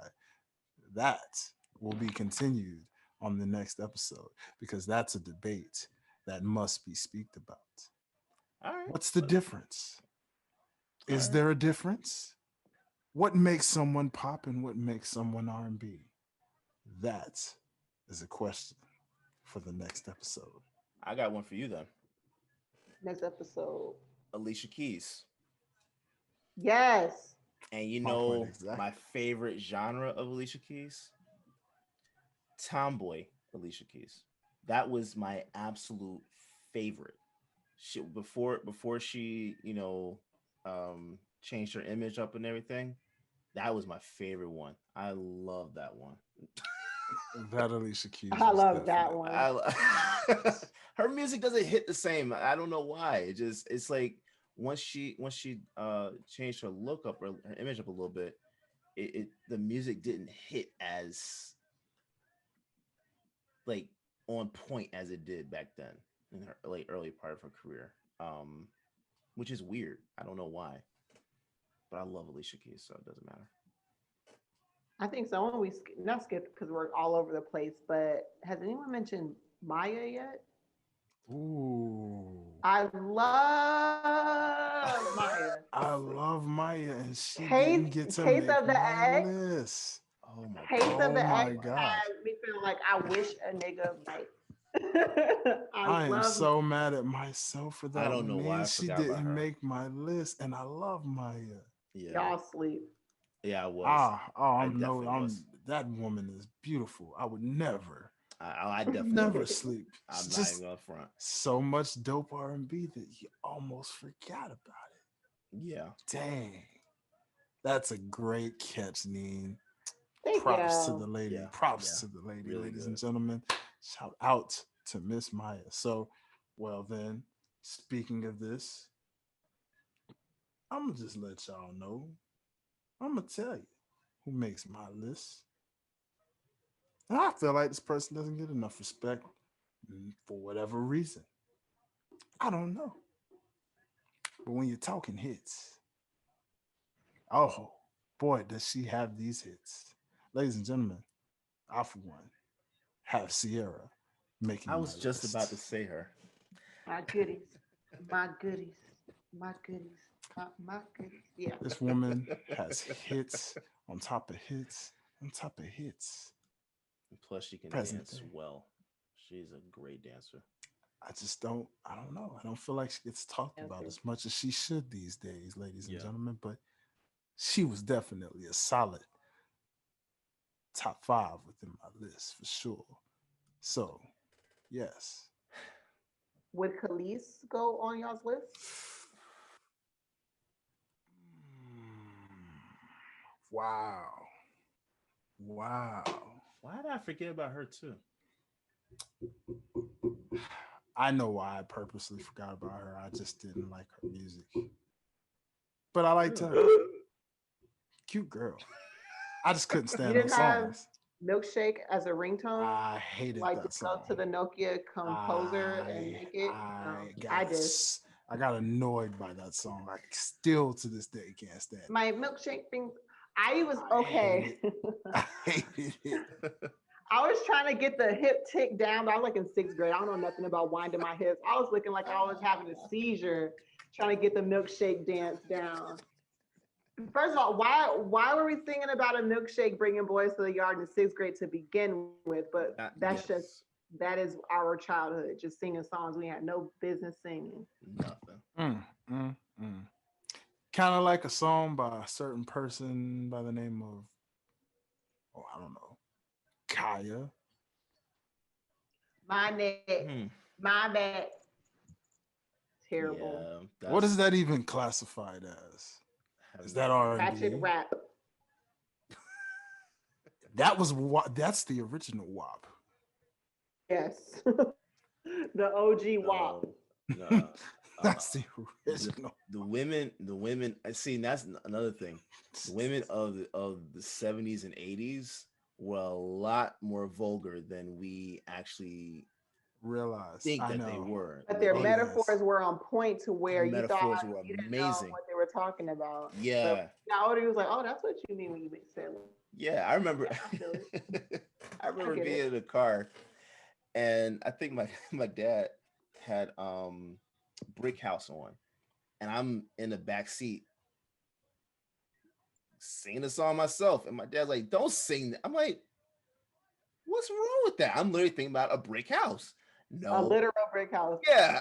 Speaker 1: that will be continued on the next episode because that's a debate that must be speaked about.
Speaker 4: All right.
Speaker 1: What's the difference?
Speaker 4: All
Speaker 1: Is
Speaker 4: right.
Speaker 1: there a difference? What makes someone pop and what makes someone R&B? That is a question for the next episode.
Speaker 4: I got one for you then.
Speaker 3: Next episode.
Speaker 4: Alicia Keys.
Speaker 3: Yes.
Speaker 4: And you
Speaker 1: My point
Speaker 4: know
Speaker 1: exactly.
Speaker 4: my favorite genre of Alicia Keys? Tomboy Alicia Keys. That was my absolute favorite. She before she, changed her image up and everything. That was my favorite one. I love that one.
Speaker 1: That Alicia Keys
Speaker 3: I
Speaker 1: was
Speaker 3: love that
Speaker 1: definitely.
Speaker 3: one.
Speaker 4: Her music doesn't hit the same. I don't know why. It's like once she changed her look up, her image up a little bit, the music didn't hit as like on point as it did back then in her early part of her career. Which is weird. I don't know why, but I love Alicia Keys, so it doesn't matter.
Speaker 3: I think someone we not skipped because we're all over the place, but has anyone mentioned Maya yet?
Speaker 1: Ooh.
Speaker 3: I love Maya.
Speaker 1: I love Maya and she
Speaker 3: Case
Speaker 1: didn't get to
Speaker 3: Case
Speaker 1: make
Speaker 3: of the
Speaker 1: my
Speaker 3: X.
Speaker 1: list.
Speaker 4: Oh my
Speaker 3: Case
Speaker 4: god.
Speaker 3: of
Speaker 1: Oh
Speaker 3: the X
Speaker 1: my gosh.
Speaker 3: had me feeling like I wish a nigga like I
Speaker 1: I am
Speaker 3: love
Speaker 1: so mad at myself for
Speaker 4: I
Speaker 1: that
Speaker 4: don't
Speaker 1: one,
Speaker 4: know why
Speaker 1: man.
Speaker 4: I
Speaker 1: She
Speaker 4: forgot about
Speaker 1: didn't
Speaker 4: her.
Speaker 1: make my list and I love Maya.
Speaker 4: Yeah.
Speaker 3: y'all sleep.
Speaker 4: Yeah, I was.
Speaker 1: Oh,
Speaker 4: I definitely was.
Speaker 1: that woman is beautiful. I would never,
Speaker 4: I definitely
Speaker 1: never
Speaker 4: was.
Speaker 1: sleep.
Speaker 4: I'm
Speaker 1: It's
Speaker 4: not even
Speaker 1: just
Speaker 4: going front.
Speaker 1: so much dope R&B that you almost forgot about it.
Speaker 4: Yeah.
Speaker 1: Dang. That's a great catch, Neen.
Speaker 3: Thank
Speaker 1: Props to
Speaker 3: you.
Speaker 1: the lady.
Speaker 4: Yeah.
Speaker 1: Props
Speaker 4: Yeah.
Speaker 1: to the lady,
Speaker 4: Really
Speaker 1: ladies and
Speaker 4: good.
Speaker 1: gentlemen. Shout out to Miss Maya. So, well then, speaking of this, I'm gonna just let y'all know. I'm gonna tell you who makes my list. And I feel like this person doesn't get enough respect for whatever reason. I don't know. But when you're talking hits, oh boy, does she have these hits. Ladies and gentlemen, I for one have Sierra
Speaker 4: I
Speaker 1: making my
Speaker 4: was just about
Speaker 1: list.
Speaker 4: to say her.
Speaker 3: My goodies. My goodies. My goodies. My goodies. Yeah.
Speaker 1: This woman has hits on top of hits on top of hits.
Speaker 4: Plus, she can
Speaker 1: Present
Speaker 4: dance
Speaker 1: day.
Speaker 4: well. She's a great dancer.
Speaker 1: I don't know. I don't feel like she gets talked about
Speaker 3: Answer.
Speaker 1: as much as she should these days, ladies and
Speaker 4: Yeah.
Speaker 1: gentlemen. But she was definitely a solid top five within my list for sure. So, yes.
Speaker 3: Would Khalees go on y'all's list?
Speaker 1: Wow. Wow.
Speaker 4: Why did I forget about her too?
Speaker 1: I know why I purposely forgot about her. I just didn't like her music. But I liked her. Cute girl. I just couldn't
Speaker 3: You
Speaker 1: stand
Speaker 3: didn't
Speaker 1: those
Speaker 3: have
Speaker 1: songs.
Speaker 3: Milkshake as a ringtone?
Speaker 1: I hated
Speaker 3: Like to
Speaker 1: that
Speaker 3: go
Speaker 1: song.
Speaker 3: to the Nokia composer and make it? I did.
Speaker 1: I got annoyed by that song. I still to this day can't stand it.
Speaker 3: My milkshake thing. I was
Speaker 1: I
Speaker 3: okay.
Speaker 1: I hated it.
Speaker 3: I was trying to get the hip tick down, but I was like in sixth grade. I don't know nothing about winding my hips. I was looking like I was having a seizure trying to get the milkshake dance down. First of all, why were we thinking about a milkshake bringing boys to the yard in sixth grade to begin with? But that's just
Speaker 4: Yes.
Speaker 3: that is our childhood, just singing songs we had no business singing.
Speaker 4: Nothing.
Speaker 1: Mm, mm. Kind of like a song by a certain person by the name of, oh, I don't know, Kaya.
Speaker 3: My neck,
Speaker 4: Hmm.
Speaker 3: my back, terrible.
Speaker 4: Yeah,
Speaker 1: What is
Speaker 4: that's
Speaker 1: that even classified as?
Speaker 4: have
Speaker 1: Is
Speaker 4: no
Speaker 1: that
Speaker 4: idea.
Speaker 1: R and
Speaker 3: Ratchet
Speaker 1: B?
Speaker 3: rap.
Speaker 1: That was that's the original WAP.
Speaker 3: Yes. The OG WAP.
Speaker 4: No, no.
Speaker 1: That's the
Speaker 4: The
Speaker 1: original.
Speaker 4: the women. I see. And that's another thing. The women of the 70s and 80s were a lot more vulgar than we actually
Speaker 1: Realize,
Speaker 4: think
Speaker 1: I
Speaker 4: that they
Speaker 1: know.
Speaker 4: were.
Speaker 3: But their
Speaker 1: Oh
Speaker 4: They
Speaker 1: yes,
Speaker 3: metaphors were on point to
Speaker 4: the
Speaker 3: where you thought
Speaker 4: metaphors were
Speaker 3: you didn't know
Speaker 4: amazing.
Speaker 3: what they were talking about. But
Speaker 4: Yeah,
Speaker 3: now older, he was like, "Oh, that's what you mean when you said it."
Speaker 4: yeah. I remember.
Speaker 3: Yeah, I feel it.
Speaker 4: I
Speaker 3: I
Speaker 4: remember
Speaker 3: get
Speaker 4: being
Speaker 3: it.
Speaker 4: in a car, and I think my my dad had Brick House on, and I'm in the back seat singing the song myself, and my dad's like, "Don't sing that." I'm like, "What's wrong with that?" I'm literally thinking about a brick house.
Speaker 3: A
Speaker 4: No,
Speaker 3: literal brick house.
Speaker 4: yeah,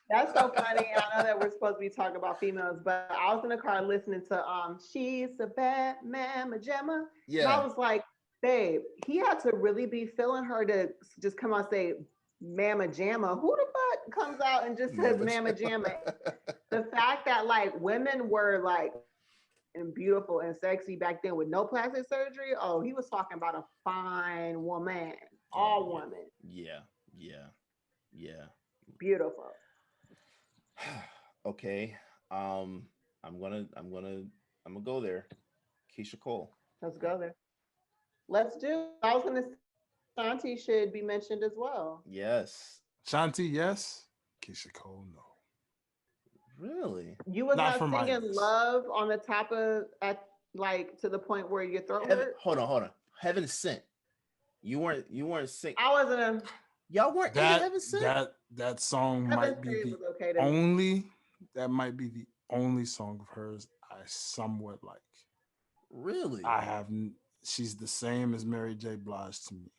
Speaker 3: That's so funny. And I know that we're supposed to be talking about females, but I was in the car listening to She's a Bad Mama Gemma. And I
Speaker 4: yeah.
Speaker 3: was like, babe, he had to really be feeling her to just come out and say Mama Jamma. Who the fuck comes out and just says
Speaker 4: Mama
Speaker 3: Mama
Speaker 4: Jama.
Speaker 3: Jamma? The fact that like women were like and beautiful and sexy back then with no plastic surgery. Oh, he was talking about a fine woman,
Speaker 4: Oh
Speaker 3: all
Speaker 4: yeah,
Speaker 3: woman,
Speaker 4: yeah, yeah, yeah.
Speaker 3: beautiful.
Speaker 4: Okay, um, I'm gonna go there. Keisha Cole.
Speaker 3: Let's go there. Let's do. I was gonna say Shanti should be mentioned as well.
Speaker 4: Yes,
Speaker 1: Shanti, yes. Keisha Cole, no.
Speaker 4: really.
Speaker 3: You was
Speaker 1: Not for
Speaker 3: not
Speaker 1: my
Speaker 3: singing
Speaker 1: list.
Speaker 3: "Love" on the top of at like to the point where your throat
Speaker 4: Heaven,
Speaker 3: hurt.
Speaker 4: hold on. Heaven sent. You weren't sing.
Speaker 3: I wasn't a
Speaker 4: Y'all weren't into
Speaker 1: That
Speaker 4: Heaven sent.
Speaker 1: that song
Speaker 3: Heaven
Speaker 1: might be
Speaker 3: Save
Speaker 1: the
Speaker 3: was okay to me.
Speaker 1: only that might be the only song of hers I somewhat like.
Speaker 4: Really?
Speaker 1: I have she's the same as Mary J. Blige to me.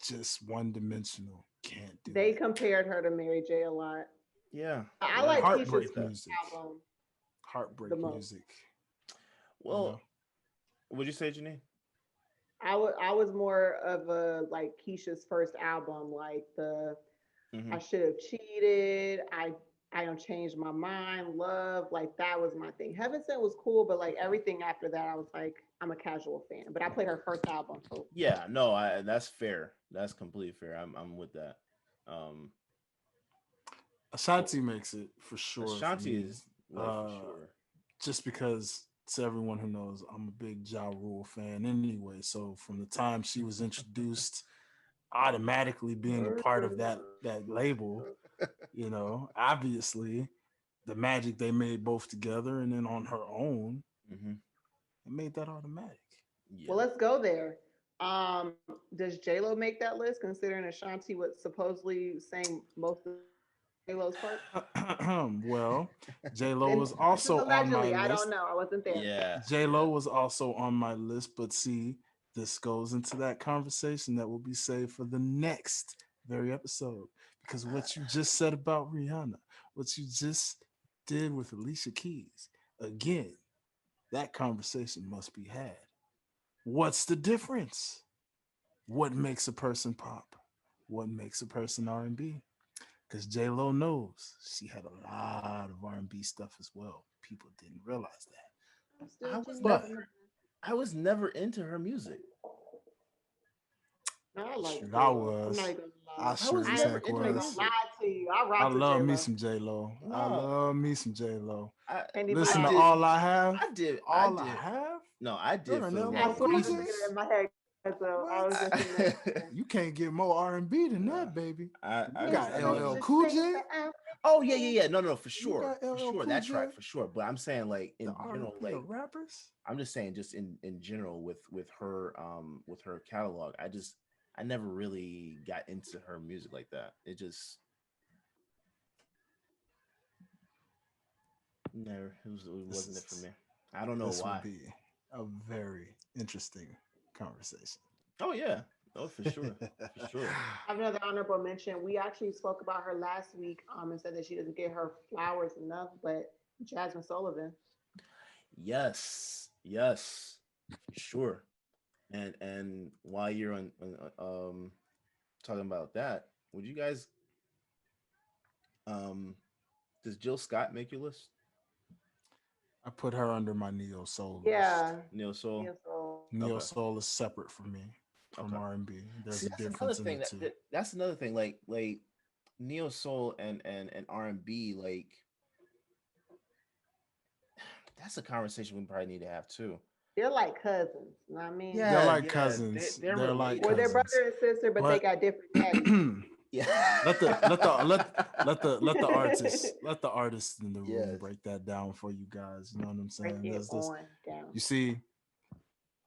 Speaker 1: Just one dimensional. Can't do
Speaker 3: They
Speaker 1: it.
Speaker 3: compared her to Mary J a lot.
Speaker 4: Yeah,
Speaker 3: I
Speaker 4: yeah.
Speaker 3: like
Speaker 4: I agree
Speaker 3: Keisha's
Speaker 4: with
Speaker 1: Heartbreak
Speaker 4: that.
Speaker 3: first
Speaker 1: music.
Speaker 3: album the
Speaker 1: Heartbreak
Speaker 3: most.
Speaker 1: music. You know.
Speaker 4: Well, what'd you say, Janine?
Speaker 3: I was more of a like Keisha's first album, like the
Speaker 4: Mm-hmm.
Speaker 3: I should have cheated. I don't change my mind. Love, like that was my thing. Heaven Sent was cool, but like everything after that, I was like, I'm a casual fan. But I played her first album, so
Speaker 4: Yeah, no, I that's fair. That's completely fair. I'm with that. Um,
Speaker 1: Ashanti makes it for sure for
Speaker 4: Ashanti
Speaker 1: me.
Speaker 4: is like for
Speaker 1: Uh,
Speaker 4: sure.
Speaker 1: just because to everyone who knows, I'm a big Ja Rule fan anyway. So from the time she was introduced, automatically being a part of that label, obviously the magic they made both together and then on her own,
Speaker 4: Mm-hmm.
Speaker 1: it made that automatic.
Speaker 3: well,
Speaker 4: Yeah.
Speaker 3: let's go there. Does J Lo make that list? Considering Ashanti was supposedly sang most of J Lo's parts,
Speaker 1: Well, J Lo
Speaker 3: and
Speaker 1: was
Speaker 3: this is
Speaker 1: also on my
Speaker 3: allegedly. I don't
Speaker 1: list.
Speaker 3: know. I wasn't there.
Speaker 4: Yeah.
Speaker 1: J
Speaker 4: Yeah.
Speaker 1: Lo was also on my list, but see, this goes into that conversation that will be saved for the next very episode. Because what you just said about Rihanna, what you just did with Alicia Keys, again, that conversation must be had. What's the difference? What makes a person pop? What makes a person R&B? Because J Lo knows she had a lot of R&B stuff as well. People didn't realize that,
Speaker 3: I'm
Speaker 4: I
Speaker 3: still
Speaker 4: was
Speaker 3: choosing.
Speaker 1: but
Speaker 4: never I was never into her music.
Speaker 3: No, I like
Speaker 1: shoot,
Speaker 3: J
Speaker 1: I
Speaker 3: Lo. I'm not
Speaker 1: was.
Speaker 3: even gonna lie.
Speaker 1: I
Speaker 4: I was
Speaker 1: sure as
Speaker 3: I
Speaker 4: never
Speaker 1: heck
Speaker 3: I'm
Speaker 4: into
Speaker 3: not
Speaker 4: her
Speaker 3: even gonna
Speaker 1: was.
Speaker 4: music.
Speaker 3: lie to you. I
Speaker 1: I
Speaker 3: rock with J
Speaker 1: love me
Speaker 3: Lo.
Speaker 1: some J Lo. I
Speaker 4: No.
Speaker 1: love me some J Lo.
Speaker 4: I
Speaker 3: Can't even
Speaker 1: Listen
Speaker 4: I
Speaker 1: to
Speaker 3: lie.
Speaker 4: did
Speaker 1: All I Have.
Speaker 4: I
Speaker 1: All I
Speaker 4: did
Speaker 1: Have.
Speaker 4: no, I did
Speaker 1: You're an
Speaker 4: for the
Speaker 3: I
Speaker 1: LL
Speaker 4: wrong
Speaker 3: swear I
Speaker 1: Cool
Speaker 3: just
Speaker 1: J.
Speaker 3: did it in
Speaker 4: reasons.
Speaker 3: my head. So I
Speaker 1: What?
Speaker 3: was just in there.
Speaker 1: You can't get more R&B than
Speaker 4: No.
Speaker 1: that, baby.
Speaker 4: I
Speaker 1: You
Speaker 3: It's
Speaker 1: got
Speaker 4: just I never
Speaker 1: LL
Speaker 3: the
Speaker 1: Cool
Speaker 3: shape
Speaker 1: J.
Speaker 3: of
Speaker 4: Oh yeah, yeah, yeah. No, no, for
Speaker 1: You
Speaker 4: sure.
Speaker 1: got
Speaker 4: For
Speaker 1: LL
Speaker 4: sure.
Speaker 1: Cool
Speaker 4: That
Speaker 1: J.
Speaker 4: track for sure. But I'm saying like
Speaker 1: The
Speaker 4: in general,
Speaker 1: R&B
Speaker 4: like
Speaker 1: of rappers.
Speaker 4: I'm just saying just in general with her catalog, I never really got into her music like that. It just never it
Speaker 1: This
Speaker 4: wasn't it for
Speaker 1: is
Speaker 4: me. I don't know
Speaker 1: this will
Speaker 4: why.
Speaker 1: be a very interesting conversation.
Speaker 4: Oh yeah. Oh, for sure, for sure.
Speaker 3: I have another honorable mention. We actually spoke about her last week, and said that she doesn't get her flowers enough, but Jasmine Sullivan.
Speaker 4: Yes, yes, for sure. And while you're talking about that, would you guys um does Jill Scott make your list?
Speaker 1: I put her under my neo soul list.
Speaker 3: Yeah,
Speaker 4: Neo Soul.
Speaker 3: yeah. So
Speaker 1: Neo
Speaker 4: Okay.
Speaker 1: soul is separate from me from
Speaker 4: Okay.
Speaker 1: R&B. There's
Speaker 4: See,
Speaker 1: a
Speaker 4: that's another
Speaker 1: difference in the
Speaker 4: thing
Speaker 1: two.
Speaker 4: that's another thing. Like Neo Soul and R&B, like that's a conversation we probably need to have too.
Speaker 3: they're like cousins. You know what I mean?
Speaker 1: They're
Speaker 4: Yeah,
Speaker 1: like
Speaker 4: yeah,
Speaker 1: cousins.
Speaker 4: they're
Speaker 1: They're like
Speaker 3: Or
Speaker 4: related.
Speaker 3: they're
Speaker 1: cousins.
Speaker 3: brother and sister, but they
Speaker 1: But
Speaker 3: got different daddies.
Speaker 4: Yeah.
Speaker 1: let the artists in the room
Speaker 4: Yes.
Speaker 1: break that down for you guys. You know what I'm
Speaker 3: Break
Speaker 1: saying?
Speaker 3: it
Speaker 1: There's this.
Speaker 3: on down.
Speaker 1: You see,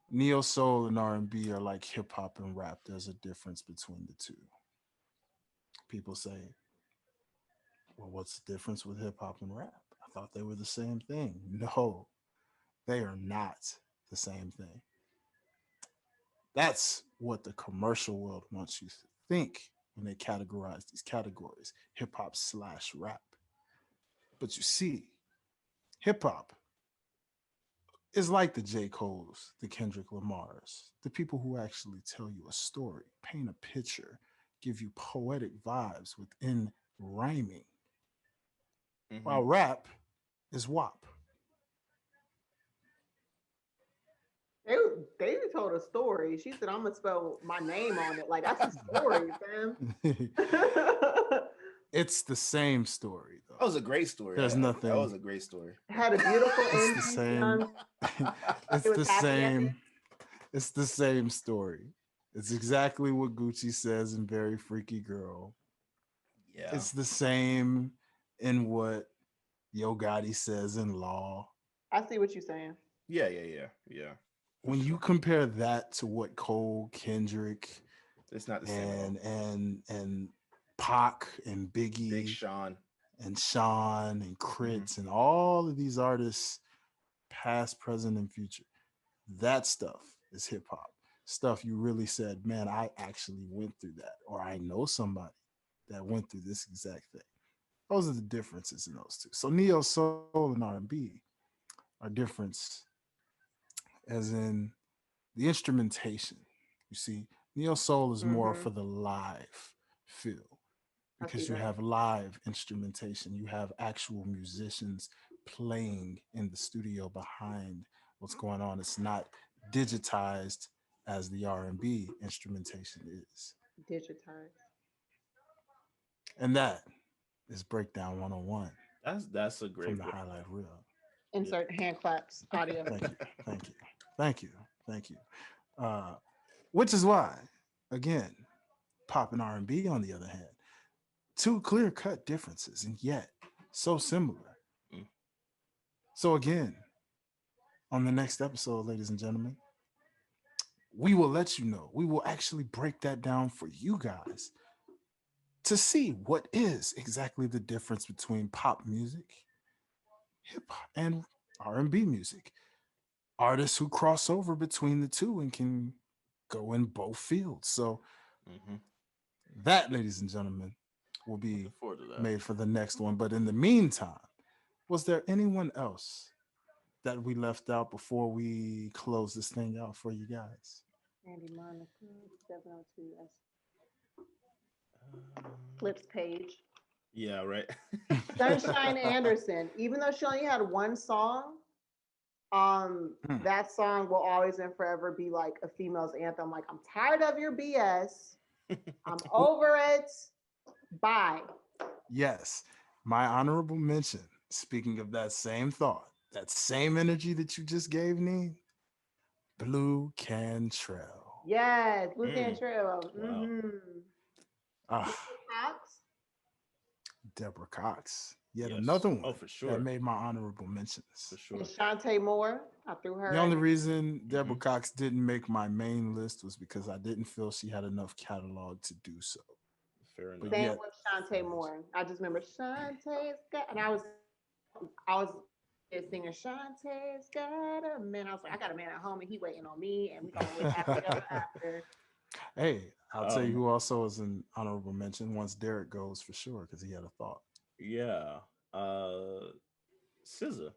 Speaker 1: neo soul and R&B are like hip hop and rap. There's a difference between the two. People say, "Well, what's the difference with hip hop and rap? I thought they were the same thing." No, they are not the same thing. That's what the commercial world wants you to think when they categorize these categories, hip hop slash rap. But you see, hip hop is like the J. Cole's, the Kendrick Lamar's, the people who actually tell you a story, paint a picture, give you poetic vibes within rhyming.
Speaker 4: Hmm.
Speaker 1: While rap is WAP.
Speaker 3: They they told a story. She said, "I'm gonna spell my name on it." Like that's a story, fam.
Speaker 1: It's the same story,
Speaker 4: That
Speaker 1: though.
Speaker 4: was a great story.
Speaker 1: There's
Speaker 4: That
Speaker 1: nothing.
Speaker 4: was a great story.
Speaker 3: Had a beautiful
Speaker 1: It's the
Speaker 3: ending.
Speaker 1: same.
Speaker 3: It
Speaker 1: It's
Speaker 3: was
Speaker 1: the
Speaker 3: happy at the end.
Speaker 1: same. It's the same story. It's exactly what Gucci says in Very Freaky Girl.
Speaker 4: Yeah.
Speaker 1: It's the same in what Yo Gotti says in Law.
Speaker 3: I see what you're saying.
Speaker 4: Yeah, yeah, yeah, yeah. For
Speaker 1: When you
Speaker 4: sure.
Speaker 1: compare that to what Cole, Kendrick,
Speaker 4: It's not the same at all.
Speaker 1: and Pac and
Speaker 4: Big
Speaker 1: Biggie
Speaker 4: Sean.
Speaker 1: and Sean and
Speaker 4: Hmm.
Speaker 1: Crits and all of these artists, past, present, and future, that stuff is hip hop. Stuff you really said, man, I actually went through that, or I know somebody that went through this exact thing. Those are the differences in those two. So neo soul and R&B are different as in the instrumentation. You see, neo soul is more
Speaker 3: Hmm.
Speaker 1: for the live feel
Speaker 3: I see
Speaker 1: because you
Speaker 3: that.
Speaker 1: have live instrumentation. You have actual musicians playing in the studio behind what's going on. It's not digitized as the R&B instrumentation is.
Speaker 3: Digitized.
Speaker 1: And that is Breakdown 101
Speaker 4: That's a
Speaker 1: from
Speaker 4: great
Speaker 1: the
Speaker 4: break.
Speaker 1: highlight reel.
Speaker 4: Yeah.
Speaker 3: Insert hand claps audio.
Speaker 1: Thank you. Thank you. Thank you. Thank you. Uh, which is why, again, pop and R&B, on the other hand, two clear-cut differences, and yet so similar.
Speaker 4: Mm.
Speaker 1: So again, on the next episode, ladies and gentlemen, we will let you know. We will actually break that down for you guys to see what is exactly the difference between pop music, hip hop, and R&B music. Artists who cross over between the two and can go in both fields. So
Speaker 4: Hmm.
Speaker 1: that, ladies and gentlemen, will
Speaker 4: Looking
Speaker 1: be
Speaker 4: forward to that.
Speaker 1: made for the next one. But in the meantime, was there anyone else that we left out before we close this thing out for you guys?
Speaker 3: Andy Monica, 702. That's
Speaker 4: Um,
Speaker 3: Flip's page.
Speaker 4: yeah, right.
Speaker 3: Sunshine Anderson. Even though she only had one song,
Speaker 1: Hmm.
Speaker 3: that song will always and forever be like a female's anthem. Like, I'm tired of your BS. I'm over it. Bye.
Speaker 1: Yes, my honorable mention. Speaking of that same thought, that same energy that you just gave me, Blue Cantrell.
Speaker 3: Yes, Blue
Speaker 4: Mm,
Speaker 3: Cantrell.
Speaker 4: wow.
Speaker 1: Ah,
Speaker 3: Cox.
Speaker 1: Deborah Cox. Yet
Speaker 4: Yes.
Speaker 1: another
Speaker 4: Oh,
Speaker 1: one
Speaker 4: for
Speaker 1: that
Speaker 4: sure.
Speaker 1: made my honorable mentions.
Speaker 4: For
Speaker 3: And
Speaker 4: sure.
Speaker 3: Shantae Moore. I threw
Speaker 1: The
Speaker 3: her in
Speaker 1: only
Speaker 3: there.
Speaker 1: reason
Speaker 4: Hmm.
Speaker 1: Deborah Cox didn't make my main list was because I didn't feel she had enough catalog to do so.
Speaker 4: Fair
Speaker 1: But
Speaker 4: enough.
Speaker 3: Same
Speaker 1: yet,
Speaker 3: with Shantae Moore. I just remember Shantae's got, and I was singing Shantae's got a man. I was like, I got a man at home and he waiting on me, and we gonna live happily ever after.
Speaker 1: Hey, I'll tell you
Speaker 4: Um,
Speaker 1: who also is an honorable mention once Derek goes for sure because he had a thought.
Speaker 4: yeah. Scissor.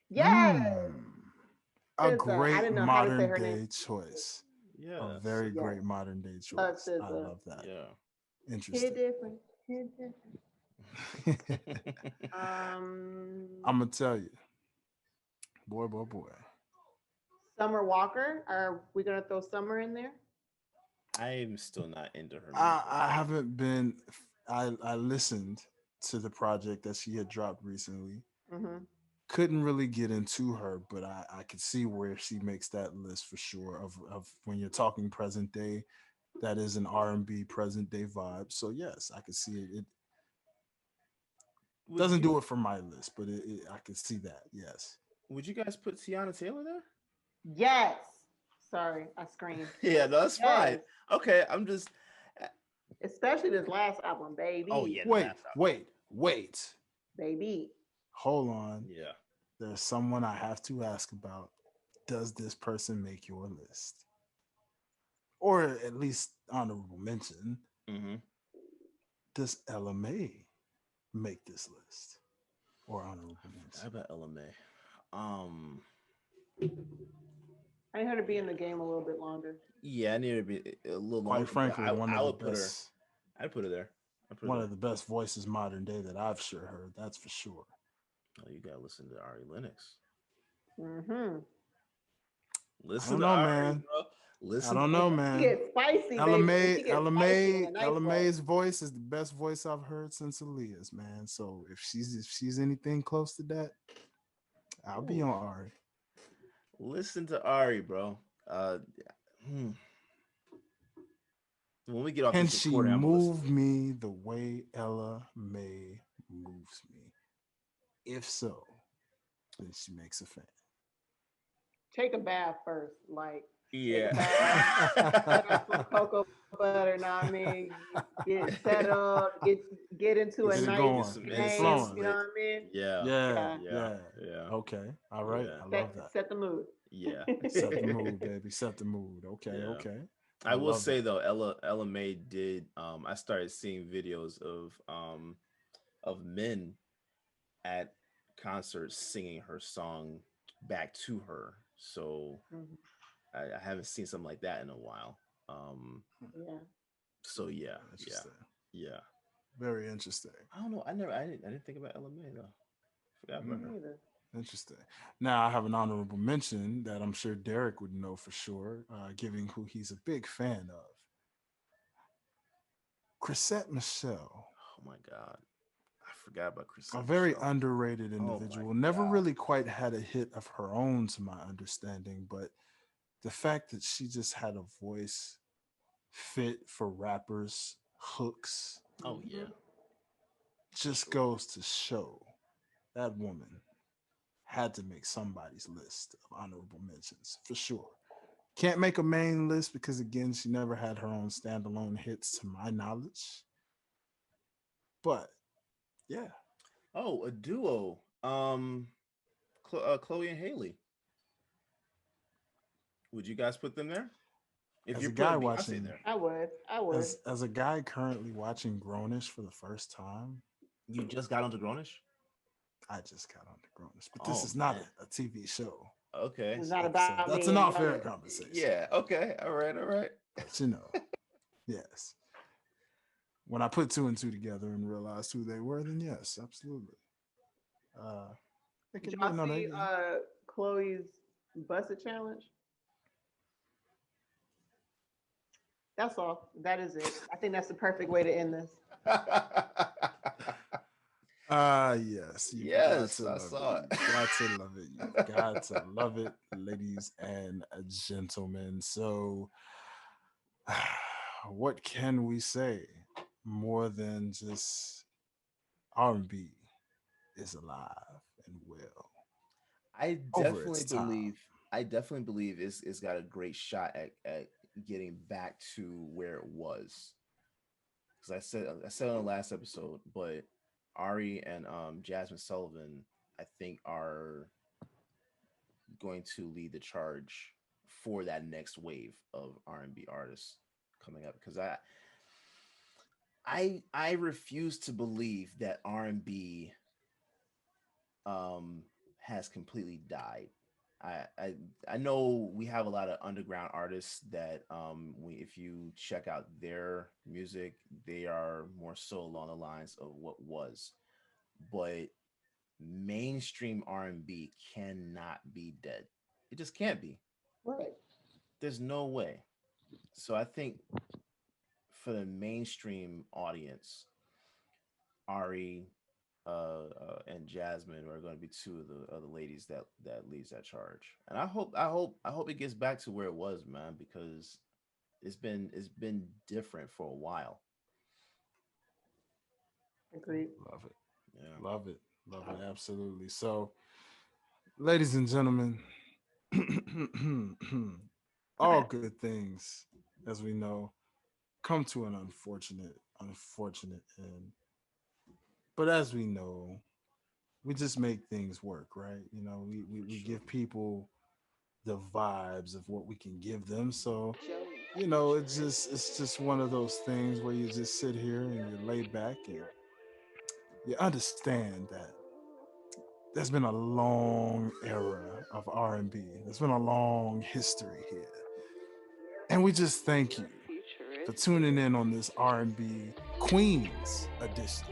Speaker 3: Yes,
Speaker 1: Mm, a
Speaker 3: SZA. I
Speaker 1: great
Speaker 3: didn't know how to say
Speaker 1: modern
Speaker 3: her name.
Speaker 1: day choice. A
Speaker 4: Yeah,
Speaker 1: very
Speaker 3: Yes,
Speaker 1: great modern day
Speaker 3: love
Speaker 1: choice. I
Speaker 3: SZA.
Speaker 1: love that.
Speaker 4: yeah.
Speaker 3: Hit
Speaker 1: Interesting.
Speaker 3: different. Hit different.
Speaker 1: I'm gonna tell you, boy, boy, boy.
Speaker 3: Summer Walker. Are we gonna throw Summer in there?
Speaker 4: I'm still not into her music.
Speaker 1: I haven't been. I listened to the project that she had dropped recently.
Speaker 3: Mm-hmm.
Speaker 1: Couldn't really get into her, but I could see where she makes that list for sure. Of when you're talking present day, that is an R&B present day vibe. So yes, I could see it. It
Speaker 4: Would
Speaker 1: doesn't
Speaker 4: you
Speaker 1: do it for my list, but I could see that. Yes.
Speaker 4: would you guys put Tiana Taylor there?
Speaker 3: Yes. Sorry, I screamed.
Speaker 4: Yeah, no, that's
Speaker 3: Yes,
Speaker 4: fine. Okay, I'm just. uh,
Speaker 3: especially this last album,
Speaker 4: Oh
Speaker 3: baby,
Speaker 4: yeah, the
Speaker 1: Wait,
Speaker 4: last album.
Speaker 1: wait, wait.
Speaker 3: baby.
Speaker 1: Hold on.
Speaker 4: Yeah.
Speaker 1: There's someone I have to ask about. Does this person make your list? Or at least honorable mention?
Speaker 4: Mm-hmm.
Speaker 1: Does Ella May make this list? Or honorable
Speaker 4: Forgot
Speaker 1: mention?
Speaker 4: about LMA.
Speaker 3: I need her to be in the game a little bit longer.
Speaker 4: Yeah, I need to be a little
Speaker 1: Quite
Speaker 4: longer, but
Speaker 1: frankly,
Speaker 4: I would put her. I'd put her there. I'd put her
Speaker 1: one
Speaker 4: there.
Speaker 1: of the best voices modern day that I've sure heard, that's for sure.
Speaker 4: Oh, you gotta listen to Ari Lennox.
Speaker 3: Mm-hmm.
Speaker 1: I
Speaker 4: Listen
Speaker 1: don't
Speaker 4: to
Speaker 1: know,
Speaker 4: Ari,
Speaker 1: man.
Speaker 4: bro.
Speaker 1: I
Speaker 4: Listen
Speaker 1: don't
Speaker 4: to
Speaker 1: know,
Speaker 3: She
Speaker 1: man.
Speaker 3: gets spicy,
Speaker 1: Ella
Speaker 3: baby.
Speaker 1: May,
Speaker 3: She gets spicy in a nice
Speaker 1: Ella
Speaker 3: way.
Speaker 1: May's voice is the best voice I've heard since Aaliyah's, man. So if she's anything close to that, I'll be
Speaker 4: Ooh,
Speaker 1: on Ari.
Speaker 4: listen to Ari, bro. Uh, hmm. When we get off
Speaker 1: Can
Speaker 4: this
Speaker 1: she
Speaker 4: recording, I'm gonna listen to
Speaker 1: move
Speaker 4: it.
Speaker 1: me the way Ella May moves me? If so, then she makes a fan.
Speaker 3: Take a bath first. Like, take a
Speaker 4: Yeah.
Speaker 3: bath, put on some cocoa butter. Know what I mean? Get settled. Get into a
Speaker 1: Get it
Speaker 3: nice
Speaker 4: Get
Speaker 1: going.
Speaker 4: some
Speaker 1: Get it
Speaker 3: game.
Speaker 4: incense
Speaker 3: You
Speaker 1: flowing.
Speaker 3: know what
Speaker 4: lit.
Speaker 3: I mean?
Speaker 4: Yeah,
Speaker 1: Yeah,
Speaker 3: Yeah.
Speaker 4: yeah,
Speaker 1: yeah.
Speaker 4: yeah,
Speaker 1: Okay. All right.
Speaker 4: yeah,
Speaker 1: I
Speaker 3: Set
Speaker 1: love that.
Speaker 3: set the mood.
Speaker 4: yeah.
Speaker 1: Set the mood, baby. Set the mood. Okay,
Speaker 4: Yeah.
Speaker 1: okay. I
Speaker 4: I will
Speaker 1: love
Speaker 4: say
Speaker 1: that.
Speaker 4: though, Ella May did. I started seeing videos of men at concerts singing her song back to her. So
Speaker 3: Mhm.
Speaker 4: I haven't seen something like that in a while. Um,
Speaker 3: Yeah.
Speaker 4: so yeah, yeah,
Speaker 1: Interesting.
Speaker 4: yeah.
Speaker 1: Very interesting.
Speaker 4: I don't know. I didn't think about Ella May though. Forgot about
Speaker 3: Me
Speaker 1: Mm,
Speaker 4: her.
Speaker 3: neither.
Speaker 1: interesting. Now I have an honorable mention that I'm sure Derek would know for sure, given who he's a big fan of. Chrisette Michelle,
Speaker 4: Oh my god, I forgot about
Speaker 1: a
Speaker 4: Chrisette
Speaker 1: very
Speaker 4: Michelle.
Speaker 1: underrated
Speaker 4: Oh my
Speaker 1: individual. Never
Speaker 4: god.
Speaker 1: really quite had a hit of her own, to my understanding, but the fact that she just had a voice fit for rappers, hooks,
Speaker 4: Oh
Speaker 3: Hmm.
Speaker 4: yeah, for
Speaker 1: just
Speaker 4: sure.
Speaker 1: goes to show that woman had to make somebody's list of honorable mentions for sure. Can't make a main list because again, she never had her own standalone hits to my knowledge. But yeah,
Speaker 4: Oh, a duo. Chloe and Haley. Would you guys put them there? If
Speaker 1: as
Speaker 4: you're
Speaker 1: a guy
Speaker 4: putting Beyonce
Speaker 1: watching,
Speaker 4: there,
Speaker 3: I would. I would.
Speaker 1: as a guy currently watching Grownish for the first time,
Speaker 4: you just got onto Grownish.
Speaker 1: I just got on the Grownish. But this
Speaker 4: Oh
Speaker 1: is not
Speaker 4: man.
Speaker 1: a TV show
Speaker 4: Okay.
Speaker 3: It's not
Speaker 1: episode.
Speaker 3: about
Speaker 1: That's
Speaker 3: me
Speaker 1: an
Speaker 3: and
Speaker 1: off-air
Speaker 3: Younger.
Speaker 1: conversation.
Speaker 4: Yeah. Okay. All right. All right.
Speaker 1: But yes. When I put two and two together and realized who they were, then yes, absolutely. Uh, they
Speaker 3: Did
Speaker 1: could,
Speaker 3: y'all
Speaker 1: no,
Speaker 3: see Chloe's busted challenge? That's all. That is it. I think that's the perfect way to end this.
Speaker 1: yes, you've got
Speaker 4: Yes,
Speaker 1: to
Speaker 4: I
Speaker 1: love it.
Speaker 4: saw it.
Speaker 1: You've got to love it. You've got to love it, ladies and gentlemen. So, what can we say more than just R&B is alive and well
Speaker 4: I
Speaker 1: over
Speaker 4: definitely
Speaker 1: its time?
Speaker 4: believe. I definitely believe it's got a great shot at getting back to where it was. Because I said on the last episode, but Ari and Jasmine Sullivan, I think, are going to lead the charge for that next wave of R&B artists coming up, because I refuse to believe that R&B um has completely died. I, I I know we have a lot of underground artists that if you check out their music, they are more so along the lines of what was. But mainstream R&B cannot be dead. It just can't be.
Speaker 3: Right.
Speaker 4: There's no way. So I think for the mainstream audience, Ari and Jasmine are going to be two of the ladies that leads that charge. And I hope it gets back to where it was, man, because it's been different for a while.
Speaker 3: Agreed.
Speaker 1: Love it.
Speaker 4: Yeah.
Speaker 1: Love it. Love it. Absolutely. So, ladies and gentlemen, all good things, as we know, come to an unfortunate end. But as we know, we just make things work, right? We
Speaker 4: Sure.
Speaker 1: give people the vibes of what we can give them. So, it's just one of those things where you just sit here and you lay back and you understand that there's been a long era of R&B. There's been a long history here. And we just thank you for tuning in on this R&B Queens edition.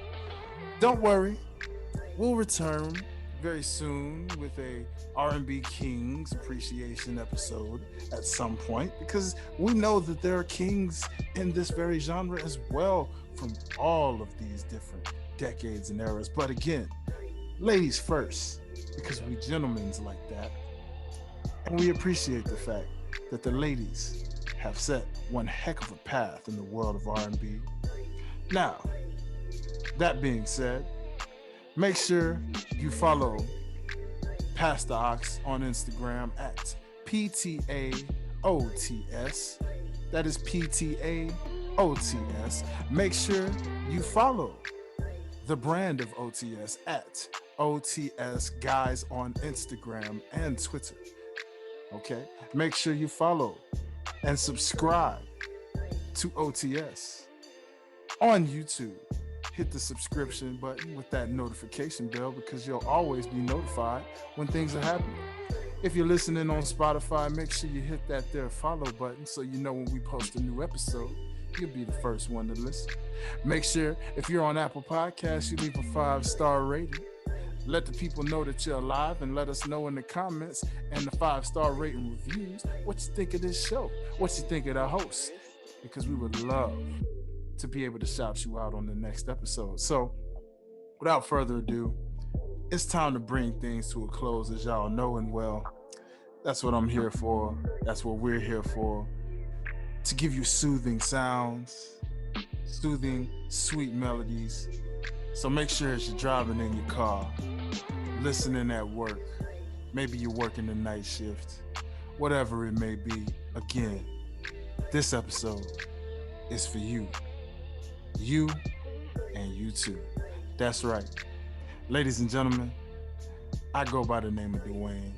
Speaker 1: Don't worry, we'll return very soon with a R&B Kings appreciation episode at some point, because we know that there are kings in this very genre as well from all of these different decades and eras. But again, ladies first, because we gentlemen's like that. And we appreciate the fact that the ladies have set one heck of a path in the world of R&B. Now, that being said, make sure you follow Pastor Ox on Instagram at PTAOTS. That is PTAOTS. Make sure you follow the brand of OTS at OTS Guys on Instagram and Twitter. Okay? Make sure you follow and subscribe to OTS on YouTube. Hit the subscription button with that notification bell, because you'll always be notified when things are happening. If you're listening on Spotify, make sure you hit that there follow button so you know when we post a new episode. You'll be the first one to listen. Make sure if you're on Apple Podcasts, you leave a 5-star rating. Let the people know that you're alive, and let us know in the comments and the 5-star rating reviews what you think of this show, what you think of the host, because we would love to be able to shout you out on the next episode. So without further ado, it's time to bring things to a close, as y'all know and well. That's what I'm here for. That's what we're here for. To give you soothing sounds, soothing, sweet melodies. So make sure as you're driving in your car, listening at work, maybe you're working the night shift, whatever it may be, again, this episode is for you. You and you too. That's right. Ladies and gentlemen, I go by the name of Dwayne.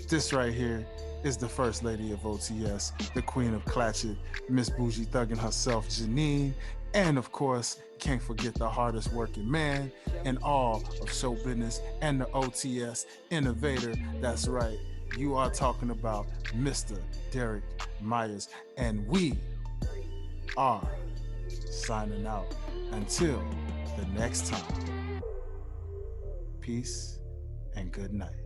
Speaker 1: This right here is the first lady of OTS, the queen of Clatchet, Miss Bougie Thuggin' herself, Janine, and of course, can't forget the hardest working man in all of show business and the OTS innovator. That's right. You are talking about Mr. Derrick Myers, and we are signing out until the next time. Peace and good night.